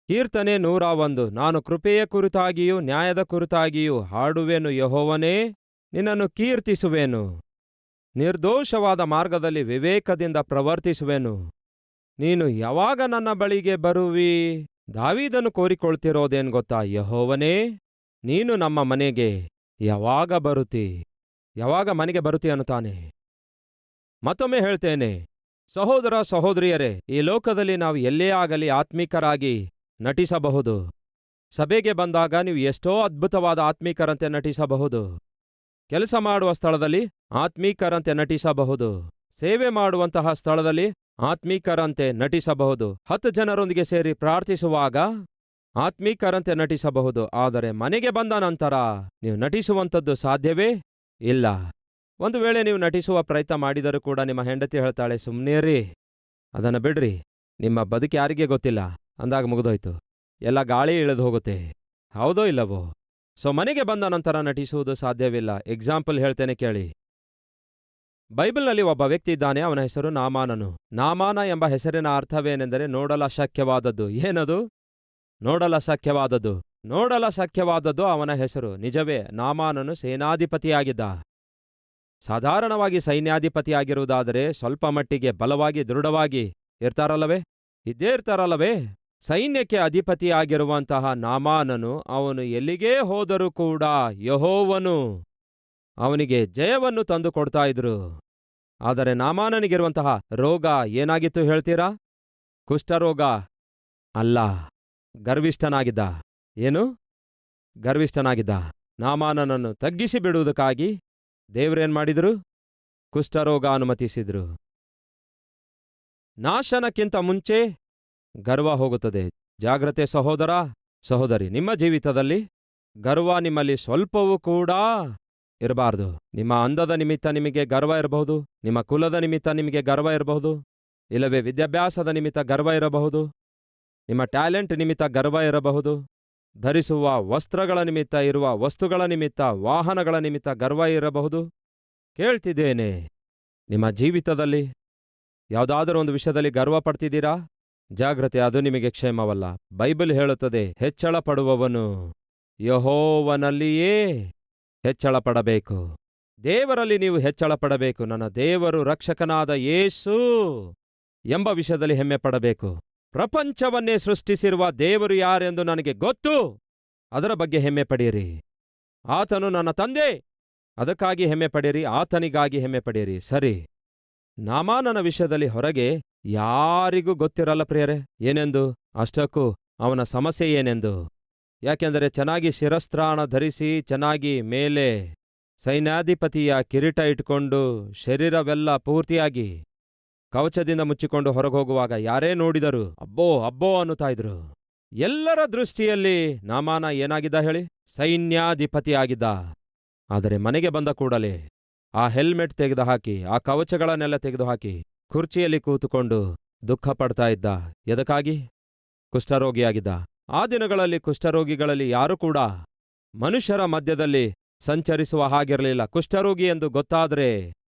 ಕೀರ್ತನೆ 101. ನಾನು ಕೃಪೆಯ ಕುರಿತಾಗಿಯೂ ನ್ಯಾಯದ ಕುರಿತಾಗಿಯೂ ಹಾಡುವೆನು ಯೆಹೋವನೇ, ನಿನ್ನನ್ನು ಕೀರ್ತಿಸುವೆನು. ನಿರ್ದೋಷವಾದ ಮಾರ್ಗದಲ್ಲಿ ವಿವೇಕದಿಂದ ಪ್ರವರ್ತಿಸುವೆನು. ನೀನು ಯಾವಾಗ ನನ್ನ ಬಳಿಗೆ ಬರುವಿ? ದಾವೀದನು ಕೋರಿಕೊಳ್ತಿರೋದೇನು ಗೊತ್ತಾ? ಯೆಹೋವನೇ, ನೀನು ನಮ್ಮ ಮನೆಗೆ ಯಾವಾಗ ಬರುತ್ತಿ? ಯಾವಾಗ ಮನೆಗೆ ಬರುತ್ತಿ ಅನ್ನುತ್ತಾನೆ. ಮತ್ತೊಮ್ಮೆ ಹೇಳ್ತೇನೆ, ಸಹೋದರ ಸಹೋದರಿಯರೇ, ಈ ಲೋಕದಲ್ಲಿ ನಾವು ಎಲ್ಲೇ ಆಗಲಿ ಆತ್ಮೀಕರಾಗಿ ನಟಿಸಬಹುದು. ಸಭೆಗೆ ಬಂದಾಗ ನೀವು ಎಷ್ಟೋ ಅದ್ಭುತವಾದ ಆತ್ಮೀಕರಂತೆ ನಟಿಸಬಹುದು. ಕೆಲಸ ಮಾಡುವ ಸ್ಥಳದಲ್ಲಿ ಆತ್ಮೀಕರಂತೆ ನಟಿಸಬಹುದು. ಸೇವೆ ಮಾಡುವಂತಹ ಸ್ಥಳದಲ್ಲಿ ಆತ್ಮೀಕರಂತೆ ನಟಿಸಬಹುದು. 10 ಜನರೊಂದಿಗೆ ಸೇರಿ ಪ್ರಾರ್ಥಿಸುವಾಗ ಆತ್ಮೀಕರಂತೆ ನಟಿಸಬಹುದು. ಆದರೆ ಮನೆಗೆ ಬಂದ ನಂತರ ನೀವು ನಟಿಸುವಂಥದ್ದು ಸಾಧ್ಯವೇ ಇಲ್ಲ. ಒಂದು ವೇಳೆ ನೀವು ನಟಿಸುವ ಪ್ರಯತ್ನ ಮಾಡಿದರೂ ಕೂಡ ನಿಮ್ಮ ಹೆಂಡತಿ ಹೇಳ್ತಾಳೆ, ಸುಮ್ಮನೇರಿ, ಅದನ್ನು ಬಿಡ್ರಿ, ನಿಮ್ಮ ಬದುಕು ಯಾರಿಗೆ ಗೊತ್ತಿಲ್ಲ ಅಂದಾಗ ಮುಗಿದೋಯ್ತು. ಎಲ್ಲ ಗಾಳಿ ಇಳಿದು ಹೋಗುತ್ತೆ. ಹೌದೋ ಇಲ್ಲವೋ? ಸೊ ಮನೆಗೆ ಬಂದ ನಂತರ ನಟಿಸುವುದು ಸಾಧ್ಯವಿಲ್ಲ. ಎಕ್ಸಾಂಪಲ್ ಹೇಳ್ತೇನೆ ಕೇಳಿ. ಬೈಬಲ್ನಲ್ಲಿ ಒಬ್ಬ ವ್ಯಕ್ತಿ ಇದ್ದಾನೆ. ಅವನ ಹೆಸರು ನಾಮಾನನು. ನಾಮಾನ ಎಂಬ ಹೆಸರಿನ ಅರ್ಥವೇನೆಂದರೆ ನೋಡಲಶಕ್ಯವಾದದ್ದು. ಏನದು? ನೋಡಲಶಕ್ಯವಾದದ್ದು. ನೋಡಲಶಕ್ಯವಾದದ್ದು ಅವನ ಹೆಸರು. ನಿಜವೇ, ನಾಮಾನನು ಸೇನಾಧಿಪತಿಯಾಗಿದ್ದ. ಸಾಧಾರಣವಾಗಿ ಸೈನ್ಯಾಧಿಪತಿಯಾಗಿರುವುದಾದರೆ ಸ್ವಲ್ಪ ಮಟ್ಟಿಗೆ ಬಲವಾಗಿ ದೃಢವಾಗಿ ಇರ್ತಾರಲ್ಲವೇ? ಇದ್ದೇ ಇರ್ತಾರಲ್ಲವೇ? ಸೈನ್ಯಕ್ಕೆ ಅಧಿಪತಿಯಾಗಿರುವಂತಹ ನಾಮಾನನು ಅವನು ಎಲ್ಲಿಗೇ ಹೋದರೂ ಕೂಡ ಯೆಹೋವನು ಅವನಿಗೆ ಜಯವನ್ನು ತಂದು ಕೊಡ್ತಾ ಇದ್ರು. ಆದರೆ ನಾಮಾನನಿಗಿರುವಂತಹ ರೋಗ ಏನಾಗಿತ್ತು ಹೇಳ್ತೀರಾ? ಕುಷ್ಠರೋಗ ಅಲ್ಲ, ಗರ್ವಿಷ್ಠನಾಗಿದ್ದ. ಏನು? ಗರ್ವಿಷ್ಠನಾಗಿದ್ದ. ನಾಮಾನನನ್ನು ತಗ್ಗಿಸಿ ಬಿಡುವುದಕ್ಕಾಗಿ ದೇವರೇನ್ ಮಾಡಿದ್ರು? ಕುಷ್ಠರೋಗ ಅನುಮತಿಸಿದ್ರು. ನಾಶನಕ್ಕಿಂತ ಮುಂಚೆ ಗರ್ವ ಹೋಗುತ್ತದೆ. ಜಾಗ್ರತೆ ಸಹೋದರ ಸಹೋದರಿ, ನಿಮ್ಮ ಜೀವಿತದಲ್ಲಿ ಗರ್ವ ನಿಮ್ಮಲ್ಲಿ ಸ್ವಲ್ಪವೂ ಕೂಡ ಇರಬಾರ್ದು. ನಿಮ್ಮ ಅಂದದ ನಿಮಿತ್ತ ನಿಮಗೆ ಗರ್ವ ಇರಬಹುದು, ನಿಮ್ಮ ಕುಲದ ನಿಮಿತ್ತ ನಿಮಗೆ ಗರ್ವ ಇರಬಹುದು, ಇಲ್ಲವೇ ವಿದ್ಯಾಭ್ಯಾಸದ ನಿಮಿತ್ತ ಗರ್ವ ಇರಬಹುದು, ನಿಮ್ಮ ಟ್ಯಾಲೆಂಟ್ ನಿಮಿತ್ತ ಗರ್ವ ಇರಬಹುದು, ಧರಿಸುವ ವಸ್ತ್ರಗಳ ನಿಮಿತ್ತ, ಇರುವ ವಸ್ತುಗಳ ನಿಮಿತ್ತ, ವಾಹನಗಳ ನಿಮಿತ್ತ ಗರ್ವ ಇರಬಹುದು. ಕೇಳ್ತಿದ್ದೇನೆ, ನಿಮ್ಮ ಜೀವಿತದಲ್ಲಿ ಯಾವುದಾದರೂ ಒಂದು ವಿಷಯದಲ್ಲಿ ಗರ್ವ ಪಡ್ತಿದ್ದೀರಾ? ಜಾಗ್ರತೆ, ಅದು ನಿಮಗೆ ಕ್ಷೇಮವಲ್ಲ. ಬೈಬಲ್ ಹೇಳುತ್ತದೆ, ಹೆಚ್ಚಳ ಪಡುವವನು ಯೆಹೋವನಲ್ಲಿಯೇ ಹೆಚ್ಚಳ ಪಡಬೇಕು. ದೇವರಲ್ಲಿ ನೀವು ಹೆಚ್ಚಳ ಪಡಬೇಕು. ನನ್ನ ದೇವರು ರಕ್ಷಕನಾದ ಯೇಸು ಎಂಬ ವಿಷಯದಲ್ಲಿ ಹೆಮ್ಮೆ ಪಡಬೇಕು. ಪ್ರಪಂಚವನ್ನೇ ಸೃಷ್ಟಿಸಿರುವ ದೇವರು ಯಾರೆಂದು ನನಗೆ ಗೊತ್ತು, ಅದರ ಬಗ್ಗೆ ಹೆಮ್ಮೆ ಪಡೆಯಿರಿ. ಆತನು ನನ್ನ ತಂದೆ, ಅದಕ್ಕಾಗಿ ಹೆಮ್ಮೆ ಪಡೆಯಿರಿ, ಆತನಿಗಾಗಿ ಹೆಮ್ಮೆ ಪಡೆಯಿರಿ. ಸರಿ, ನಾಮಾನನ ವಿಷಯದಲ್ಲಿ ಹೊರಗೆ ಯಾರಿಗೂ ಗೊತ್ತಿರಲ್ಲ ಪ್ರಿಯರೇ ಏನೆಂದು, ಅಷ್ಟಕ್ಕೂ ಅವನ ಸಮಸ್ಯೆ ಏನೆಂದು. ಯಾಕೆಂದರೆ ಚೆನ್ನಾಗಿ ಶಿರಸ್ತ್ರಾಣ ಧರಿಸಿ, ಚೆನ್ನಾಗಿ ಮೇಲೆ ಸೈನ್ಯಾಧಿಪತಿಯ ಕಿರೀಟ ಇಟ್ಕೊಂಡು, ಶರೀರವೆಲ್ಲ ಪೂರ್ತಿಯಾಗಿ ಕವಚದಿಂದ ಮುಚ್ಚಿಕೊಂಡು ಹೊರಗೋಗುವಾಗ ಯಾರೇ ನೋಡಿದರೂ ಅಬ್ಬೋ ಅಬ್ಬೋ ಅನ್ನುತ್ತಾ ಇದ್ರು. ಎಲ್ಲರ ದೃಷ್ಟಿಯಲ್ಲಿ ನಾಮಾನ ಏನಾಗಿದ್ದ ಹೇಳಿ? ಸೈನ್ಯಾಧಿಪತಿಯಾಗಿದ್ದ. ಆದರೆ ಮನೆಗೆ ಬಂದ ಕೂಡಲೇ ಆ ಹೆಲ್ಮೆಟ್ ತೆಗೆದುಹಾಕಿ, ಆ ಕವಚಗಳನ್ನೆಲ್ಲ ತೆಗೆದುಹಾಕಿ ಕುರ್ಚಿಯಲ್ಲಿ ಕೂತುಕೊಂಡು ದುಃಖ ಪಡ್ತಾ ಇದ್ದ. ಎದಕ್ಕಾಗಿ? ಕುಷ್ಠರೋಗಿಯಾಗಿದ್ದ. ಆ ದಿನಗಳಲ್ಲಿ ಕುಷ್ಠರೋಗಿಗಳಲ್ಲಿ ಯಾರೂ ಕೂಡ ಮನುಷ್ಯರ ಮಧ್ಯದಲ್ಲಿ ಸಂಚರಿಸುವ ಹಾಗಿರಲಿಲ್ಲ. ಕುಷ್ಠರೋಗಿ ಎಂದು ಗೊತ್ತಾದರೆ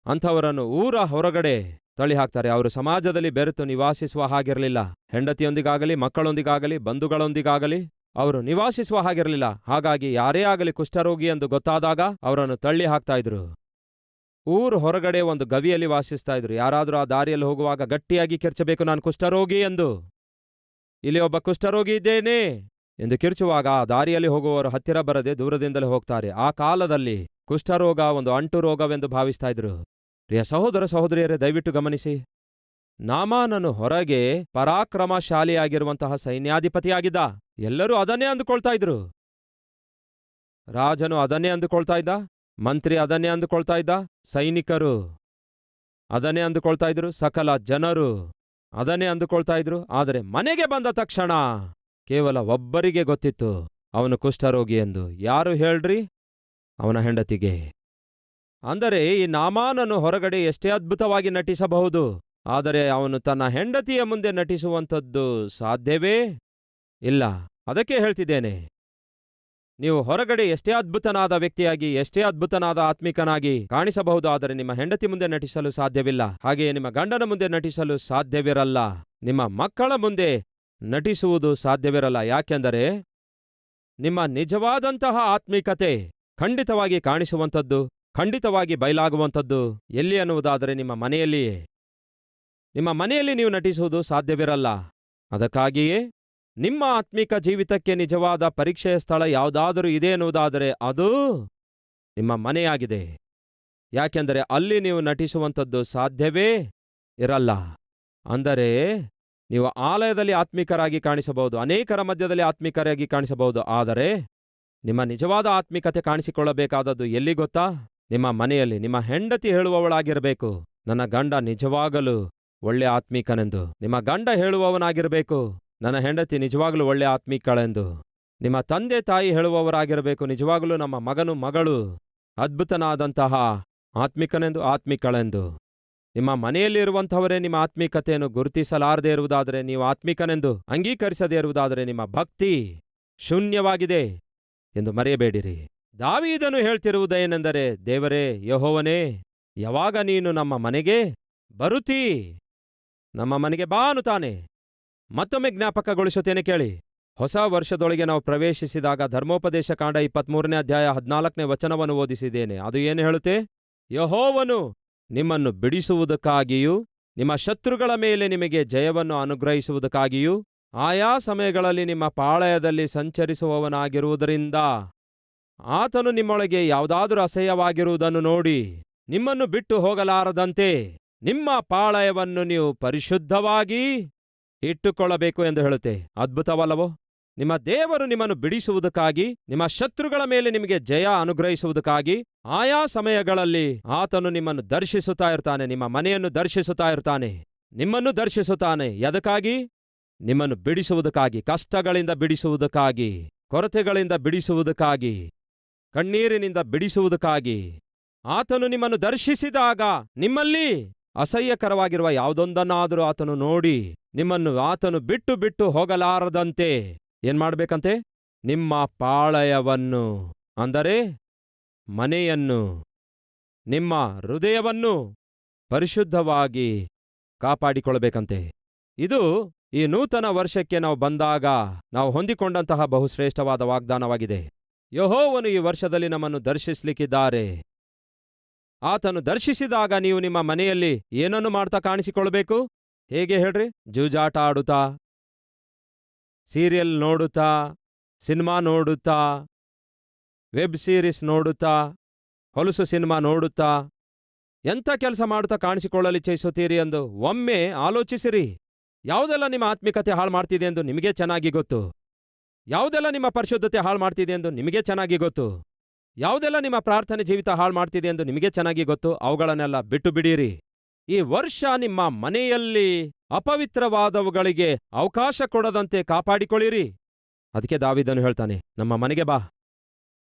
ಅಂಥವರನ್ನು ಊರ ಹೊರಗಡೆ ತಳ್ಳಿ ಹಾಕ್ತಾರೆ. ಅವರು ಸಮಾಜದಲ್ಲಿ ಬೆರೆತು ನಿವಾಸಿಸುವ ಹಾಗಿರಲಿಲ್ಲ. ಹೆಂಡತಿಯೊಂದಿಗಾಗಲಿ, ಮಕ್ಕಳೊಂದಿಗಾಗಲಿ, ಬಂಧುಗಳೊಂದಿಗಾಗಲಿ ಅವರು ನಿವಾಸಿಸುವ ಹಾಗಿರಲಿಲ್ಲ. ಹಾಗಾಗಿ ಯಾರೇ ಆಗಲಿ ಕುಷ್ಠರೋಗಿ ಎಂದು ಗೊತ್ತಾದಾಗ ಅವರನ್ನು ತಳ್ಳಿ ಹಾಕ್ತಾ ಇದ್ರು. ಊರು ಹೊರಗಡೆ ಒಂದು ಗವಿಯಲ್ಲಿ ವಾಸಿಸ್ತಾ ಇದ್ರು. ಯಾರಾದರೂ ಆ ದಾರಿಯಲ್ಲಿ ಹೋಗುವಾಗ ಗಟ್ಟಿಯಾಗಿ ಕಿರ್ಚಬೇಕು, ನಾನು ಕುಷ್ಠರೋಗಿ ಎಂದು. ಇಲ್ಲಿ ಒಬ್ಬ ಕುಷ್ಠರೋಗಿ ಇದ್ದೇನೆ ಎಂದು ಕಿರ್ಚುವಾಗ ಆ ದಾರಿಯಲ್ಲಿ ಹೋಗುವವರು ಹತ್ತಿರ ಬರದೆ ದೂರದಿಂದಲೇ ಹೋಗ್ತಾರೆ. ಆ ಕಾಲದಲ್ಲಿ ಕುಷ್ಠರೋಗ ಒಂದು ಅಂಟು ರೋಗವೆಂದು ಭಾವಿಸ್ತಾ ಇದ್ರು. ಪ್ರಿಯ ಸಹೋದರ ಸಹೋದರಿಯರೇ, ದಯವಿಟ್ಟು ಗಮನಿಸಿ. ನಾಮಾನನು ಹೊರಗೆ ಪರಾಕ್ರಮಶಾಲಿಯಾಗಿರುವಂತಹ ಸೈನ್ಯಾಧಿಪತಿಯಾಗಿದ್ದ. ಎಲ್ಲರೂ ಅದನ್ನೇ ಅಂದುಕೊಳ್ತಾ ಇದ್ರು. ರಾಜನು ಅದನ್ನೇ ಅಂದುಕೊಳ್ತಾ ಇದ್ದ, ಮಂತ್ರಿ ಅದನ್ನೇ ಅಂದುಕೊಳ್ತಾ ಇದ್ದ, ಸೈನಿಕರು ಅದನ್ನೇ ಅಂದುಕೊಳ್ತಾ ಇದ್ರು, ಸಕಲ ಜನರು ಅದನ್ನೇ ಅಂದುಕೊಳ್ತಾ ಇದ್ರು. ಆದರೆ ಮನೆಗೆ ಬಂದ ತಕ್ಷಣ ಕೇವಲ ಒಬ್ಬರಿಗೆ ಗೊತ್ತಿತ್ತು ಅವನು ಕುಷ್ಠರೋಗಿ ಎಂದು. ಯಾರು ಹೇಳ್ರಿ? ಅವನ ಹೆಂಡತಿಗೆ. ಅಂದರೆ ಈ ನಾಮಾನನು ಹೊರಗಡೆ ಎಷ್ಟೇ ಅದ್ಭುತವಾಗಿ ನಟಿಸಬಹುದು, ಆದರೆ ಅವನು ತನ್ನ ಹೆಂಡತಿಯ ಮುಂದೆ ನಟಿಸುವಂಥದ್ದು ಸಾಧ್ಯವೇ ಇಲ್ಲ. ಅದಕ್ಕೆ ಹೇಳ್ತಿದ್ದೇನೆ, ನೀವು ಹೊರಗಡೆ ಎಷ್ಟೇ ಅದ್ಭುತನಾದ ವ್ಯಕ್ತಿಯಾಗಿ, ಎಷ್ಟೇ ಅದ್ಭುತನಾದ ಆತ್ಮಿಕನಾಗಿ ಕಾಣಿಸಬಹುದು, ಆದರೆ ನಿಮ್ಮ ಹೆಂಡತಿ ಮುಂದೆ ನಟಿಸಲು ಸಾಧ್ಯವಿಲ್ಲ. ಹಾಗೆಯೇ ನಿಮ್ಮ ಗಂಡನ ಮುಂದೆ ನಟಿಸಲು ಸಾಧ್ಯವಿರಲ್ಲ. ನಿಮ್ಮ ಮಕ್ಕಳ ಮುಂದೆ ನಟಿಸುವುದು ಸಾಧ್ಯವಿರಲ್ಲ. ಯಾಕೆಂದರೆ ನಿಮ್ಮ ನಿಜವಾದಂತಹ ಆತ್ಮೀಕತೆ ಖಂಡಿತವಾಗಿ ಕಾಣಿಸುವಂಥದ್ದು, ಖಂಡಿತವಾಗಿ ಬಯಲಾಗುವಂಥದ್ದು ಎಲ್ಲಿ ಅನ್ನುವುದಾದರೆ ನಿಮ್ಮ ಮನೆಯಲ್ಲಿಯೇ. ನಿಮ್ಮ ಮನೆಯಲ್ಲಿ ನೀವು ನಟಿಸುವುದು ಸಾಧ್ಯವಿರಲ್ಲ. ಅದಕ್ಕಾಗಿಯೇ ನಿಮ್ಮ ಆತ್ಮಿಕ ಜೀವಿತಕ್ಕೆ ನಿಜವಾದ ಪರೀಕ್ಷೆಯ ಸ್ಥಳ ಯಾವುದಾದರೂ ಇದೆ ಎನ್ನುವುದಾದರೆ ಅದು ನಿಮ್ಮ ಮನೆಯಾಗಿದೆ. ಯಾಕೆಂದರೆ ಅಲ್ಲಿ ನೀವು ನಟಿಸುವಂಥದ್ದು ಸಾಧ್ಯವೇ ಇರಲ್ಲ. ಅಂದರೆ ನೀವು ಆಲಯದಲ್ಲಿ ಆತ್ಮಿಕರಾಗಿ ಕಾಣಿಸಬಹುದು, ಅನೇಕರ ಮಧ್ಯದಲ್ಲಿ ಆತ್ಮಿಕರಾಗಿ ಕಾಣಿಸಬಹುದು, ಆದರೆ ನಿಮ್ಮ ನಿಜವಾದ ಆತ್ಮಿಕತೆ ಕಾಣಿಸಿಕೊಳ್ಳಬೇಕಾದದ್ದು ಎಲ್ಲಿ ಗೊತ್ತಾ? ನಿಮ್ಮ ಮನೆಯಲ್ಲಿ. ನಿಮ್ಮ ಹೆಂಡತಿ ಹೇಳುವವಳಾಗಿರಬೇಕು, ನನ್ನ ಗಂಡ ನಿಜವಾಗಲೂ ಒಳ್ಳೆ ಆತ್ಮೀಕನೆಂದು. ನಿಮ್ಮ ಗಂಡ ಹೇಳುವವನಾಗಿರಬೇಕು, ನನ್ನ ಹೆಂಡತಿ ನಿಜವಾಗಲೂ ಒಳ್ಳೆ ಆತ್ಮೀಕಳೆಂದು. ನಿಮ್ಮ ತಂದೆ ತಾಯಿ ಹೇಳುವವರಾಗಿರಬೇಕು, ನಿಜವಾಗಲೂ ನಮ್ಮ ಮಗನು ಮಗಳು ಅದ್ಭುತನಾದಂತಹ ಆತ್ಮಿಕನೆಂದು, ಆತ್ಮಿಕಳೆಂದು. ನಿಮ್ಮ ಮನೆಯಲ್ಲಿರುವಂಥವರೇ ನಿಮ್ಮ ಆತ್ಮೀಕತೆಯನ್ನು ಗುರುತಿಸಲಾರದೇ ಇರುವುದಾದರೆ, ನೀವು ಆತ್ಮಿಕನೆಂದು ಅಂಗೀಕರಿಸದೇ ಇರುವುದಾದರೆ ನಿಮ್ಮ ಭಕ್ತಿ ಶೂನ್ಯವಾಗಿದೆ ಎಂದು ಮರೆಯಬೇಡಿರಿ. ದಾವೀದನು ಹೇಳ್ತಿರುವುದೇನೆಂದರೆ, ದೇವರೇ, ಯೆಹೋವನೇ, ಯಾವಾಗ ನೀನು ನಮ್ಮ ಮನೆಗೆ ಬರುತ್ತೀ, ನಮ್ಮ ಮನೆಗೆ ಬಾ ಅನ್ನುತ್ತಾನೆ. ಮತ್ತೊಮ್ಮೆ ಜ್ಞಾಪಕಗೊಳಿಸುತ್ತೇನೆ ಕೇಳಿ. ಹೊಸ ವರ್ಷದೊಳಗೆ ನಾವು ಪ್ರವೇಶಿಸಿದಾಗ ಧರ್ಮೋಪದೇಶ ಕಾಂಡ 23ನೇ ಅಧ್ಯಾಯ 14ನೇ ವಚನವನ್ನು ಓದಿಸಿದ್ದೇನೆ. ಅದು ಏನು ಹೇಳುತ್ತೆ? ಯೆಹೋವನು ನಿಮ್ಮನ್ನು ಬಿಡಿಸುವುದಕ್ಕಾಗಿಯೂ ನಿಮ್ಮ ಶತ್ರುಗಳ ಮೇಲೆ ನಿಮಗೆ ಜಯವನ್ನು ಅನುಗ್ರಹಿಸುವುದಕ್ಕಾಗಿಯೂ ಆಯಾ ಸಮಯಗಳಲ್ಲಿ ನಿಮ್ಮ ಪಾಳಯದಲ್ಲಿ ಸಂಚರಿಸುವವನಾಗಿರುವುದರಿಂದ ಆತನು ನಿಮ್ಮೊಳಗೆ ಯಾವುದಾದರೂ ಅಸಹ್ಯವಾಗಿರುವುದನ್ನು ನೋಡಿ ನಿಮ್ಮನ್ನು ಬಿಟ್ಟು ಹೋಗಲಾರದಂತೆ ನಿಮ್ಮ ಪಾಳಯವನ್ನು ನೀವು ಪರಿಶುದ್ಧವಾಗಿ ಇಟ್ಟುಕೊಳ್ಳಬೇಕು ಎಂದು ಹೇಳುತ್ತೆ. ಅದ್ಭುತವಲ್ಲವೋ? ನಿಮ್ಮ ದೇವರು ನಿಮ್ಮನ್ನು ಬಿಡಿಸುವುದಕ್ಕಾಗಿ, ನಿಮ್ಮ ಶತ್ರುಗಳ ಮೇಲೆ ನಿಮಗೆ ಜಯ ಅನುಗ್ರಹಿಸುವುದಕ್ಕಾಗಿ ಆಯಾ ಸಮಯಗಳಲ್ಲಿ ಆತನು ನಿಮ್ಮನ್ನು ದರ್ಶಿಸುತ್ತಾ ಇರ್ತಾನೆ. ನಿಮ್ಮ ಮನೆಯನ್ನು ದರ್ಶಿಸುತ್ತಾ ಇರ್ತಾನೆ, ನಿಮ್ಮನ್ನು ದರ್ಶಿಸುತ್ತಾನೆ. ಎದಕ್ಕಾಗಿ? ನಿಮ್ಮನ್ನು ಬಿಡಿಸುವುದಕ್ಕಾಗಿ, ಕಷ್ಟಗಳಿಂದ ಬಿಡಿಸುವುದಕ್ಕಾಗಿ, ಕೊರತೆಗಳಿಂದ ಬಿಡಿಸುವುದಕ್ಕಾಗಿ, ಕಣ್ಣೀರಿನಿಂದ ಬಿಡಿಸುವುದಕ್ಕಾಗಿ. ಆತನು ನಿಮ್ಮನ್ನು ದರ್ಶಿಸಿದಾಗ ನಿಮ್ಮಲ್ಲಿ ಅಸಹ್ಯಕರವಾಗಿರುವ ಯಾವುದೊಂದನ್ನಾದರೂ ಆತನು ನೋಡಿ ನಿಮ್ಮನ್ನು ಆತನು ಬಿಟ್ಟು ಬಿಟ್ಟು ಹೋಗಲಾರದಂತೆ ಏನ್ಮಾಡ್ಬೇಕಂತೆ? ನಿಮ್ಮ ಪಾಳಯವನ್ನು, ಅಂದರೆ ಮನೆಯನ್ನು, ನಿಮ್ಮ ಹೃದಯವನ್ನು ಪರಿಶುದ್ಧವಾಗಿ ಕಾಪಾಡಿಕೊಳ್ಳಬೇಕಂತೆ. ಇದು ಈ ನೂತನ ವರ್ಷಕ್ಕೆ ನಾವು ಬಂದಾಗ ನಾವು ಹೊಂದಿಕೊಂಡಂತಹ ಬಹುಶ್ರೇಷ್ಠವಾದ ವಾಗ್ದಾನವಾಗಿದೆ. ಯೆಹೋವನು ಈ ವರ್ಷದಲ್ಲಿ ನಮ್ಮನ್ನು ದರ್ಶಿಸಲಿಕ್ಕಿದ್ದಾರೆ. ಆತನು ದರ್ಶಿಸಿದಾಗ ನೀವು ನಿಮ್ಮ ಮನೆಯಲ್ಲಿ ಏನನ್ನು ಮಾಡ್ತಾ ಕಾಣಿಸಿಕೊಳ್ಬೇಕು? ಹೇಗೆ ಹೇಳ್ರಿ? ಜೂಜಾಟ ಆಡುತ್ತಾ, ಸೀರಿಯಲ್ ನೋಡುತ್ತಾ, ಸಿನಿಮಾ ನೋಡುತ್ತಾ, ವೆಬ್ ಸೀರೀಸ್ ನೋಡುತ್ತಾ, ಹೊಲಸು ಸಿನಿಮಾ ನೋಡುತ್ತಾ, ಎಂಥ ಕೆಲಸ ಮಾಡುತ್ತಾ ಕಾಣಿಸಿಕೊಳ್ಳಲಿಚ್ಛಿಸುತ್ತೀರಿ ಎಂದು ಒಮ್ಮೆ ಆಲೋಚಿಸಿರಿ. ಯಾವುದೆಲ್ಲ ನಿಮ್ಮ ಆತ್ಮಿಕತೆ ಹಾಳು ಮಾಡ್ತಿದೆ ಎಂದು ನಿಮಗೆ ಚೆನ್ನಾಗಿ ಗೊತ್ತು. ಯಾವುದೆಲ್ಲ ನಿಮ್ಮ ಪರಿಶುದ್ಧತೆ ಹಾಳು ಮಾಡ್ತಿದೆ ಎಂದು ನಿಮಗೆ ಚೆನ್ನಾಗಿ ಗೊತ್ತು. ಯಾವುದೆಲ್ಲ ನಿಮ್ಮ ಪ್ರಾರ್ಥನೆ ಜೀವಿತ ಹಾಳು ಮಾಡ್ತಿದೆ ಎಂದು ನಿಮಗೆ ಚೆನ್ನಾಗಿ ಗೊತ್ತು. ಅವುಗಳನ್ನೆಲ್ಲ ಬಿಟ್ಟು ಬಿಡಿರಿ. ಈ ವರ್ಷ ನಿಮ್ಮ ಮನೆಯಲ್ಲಿ ಅಪವಿತ್ರವಾದವುಗಳಿಗೆ ಅವಕಾಶ ಕೊಡದಂತೆ ಕಾಪಾಡಿಕೊಳ್ಳಿರಿ. ಅದಕ್ಕೆ ದಾವೀದನು ಹೇಳ್ತಾನೆ, ನಮ್ಮ ಮನೆಗೆ ಬಾ.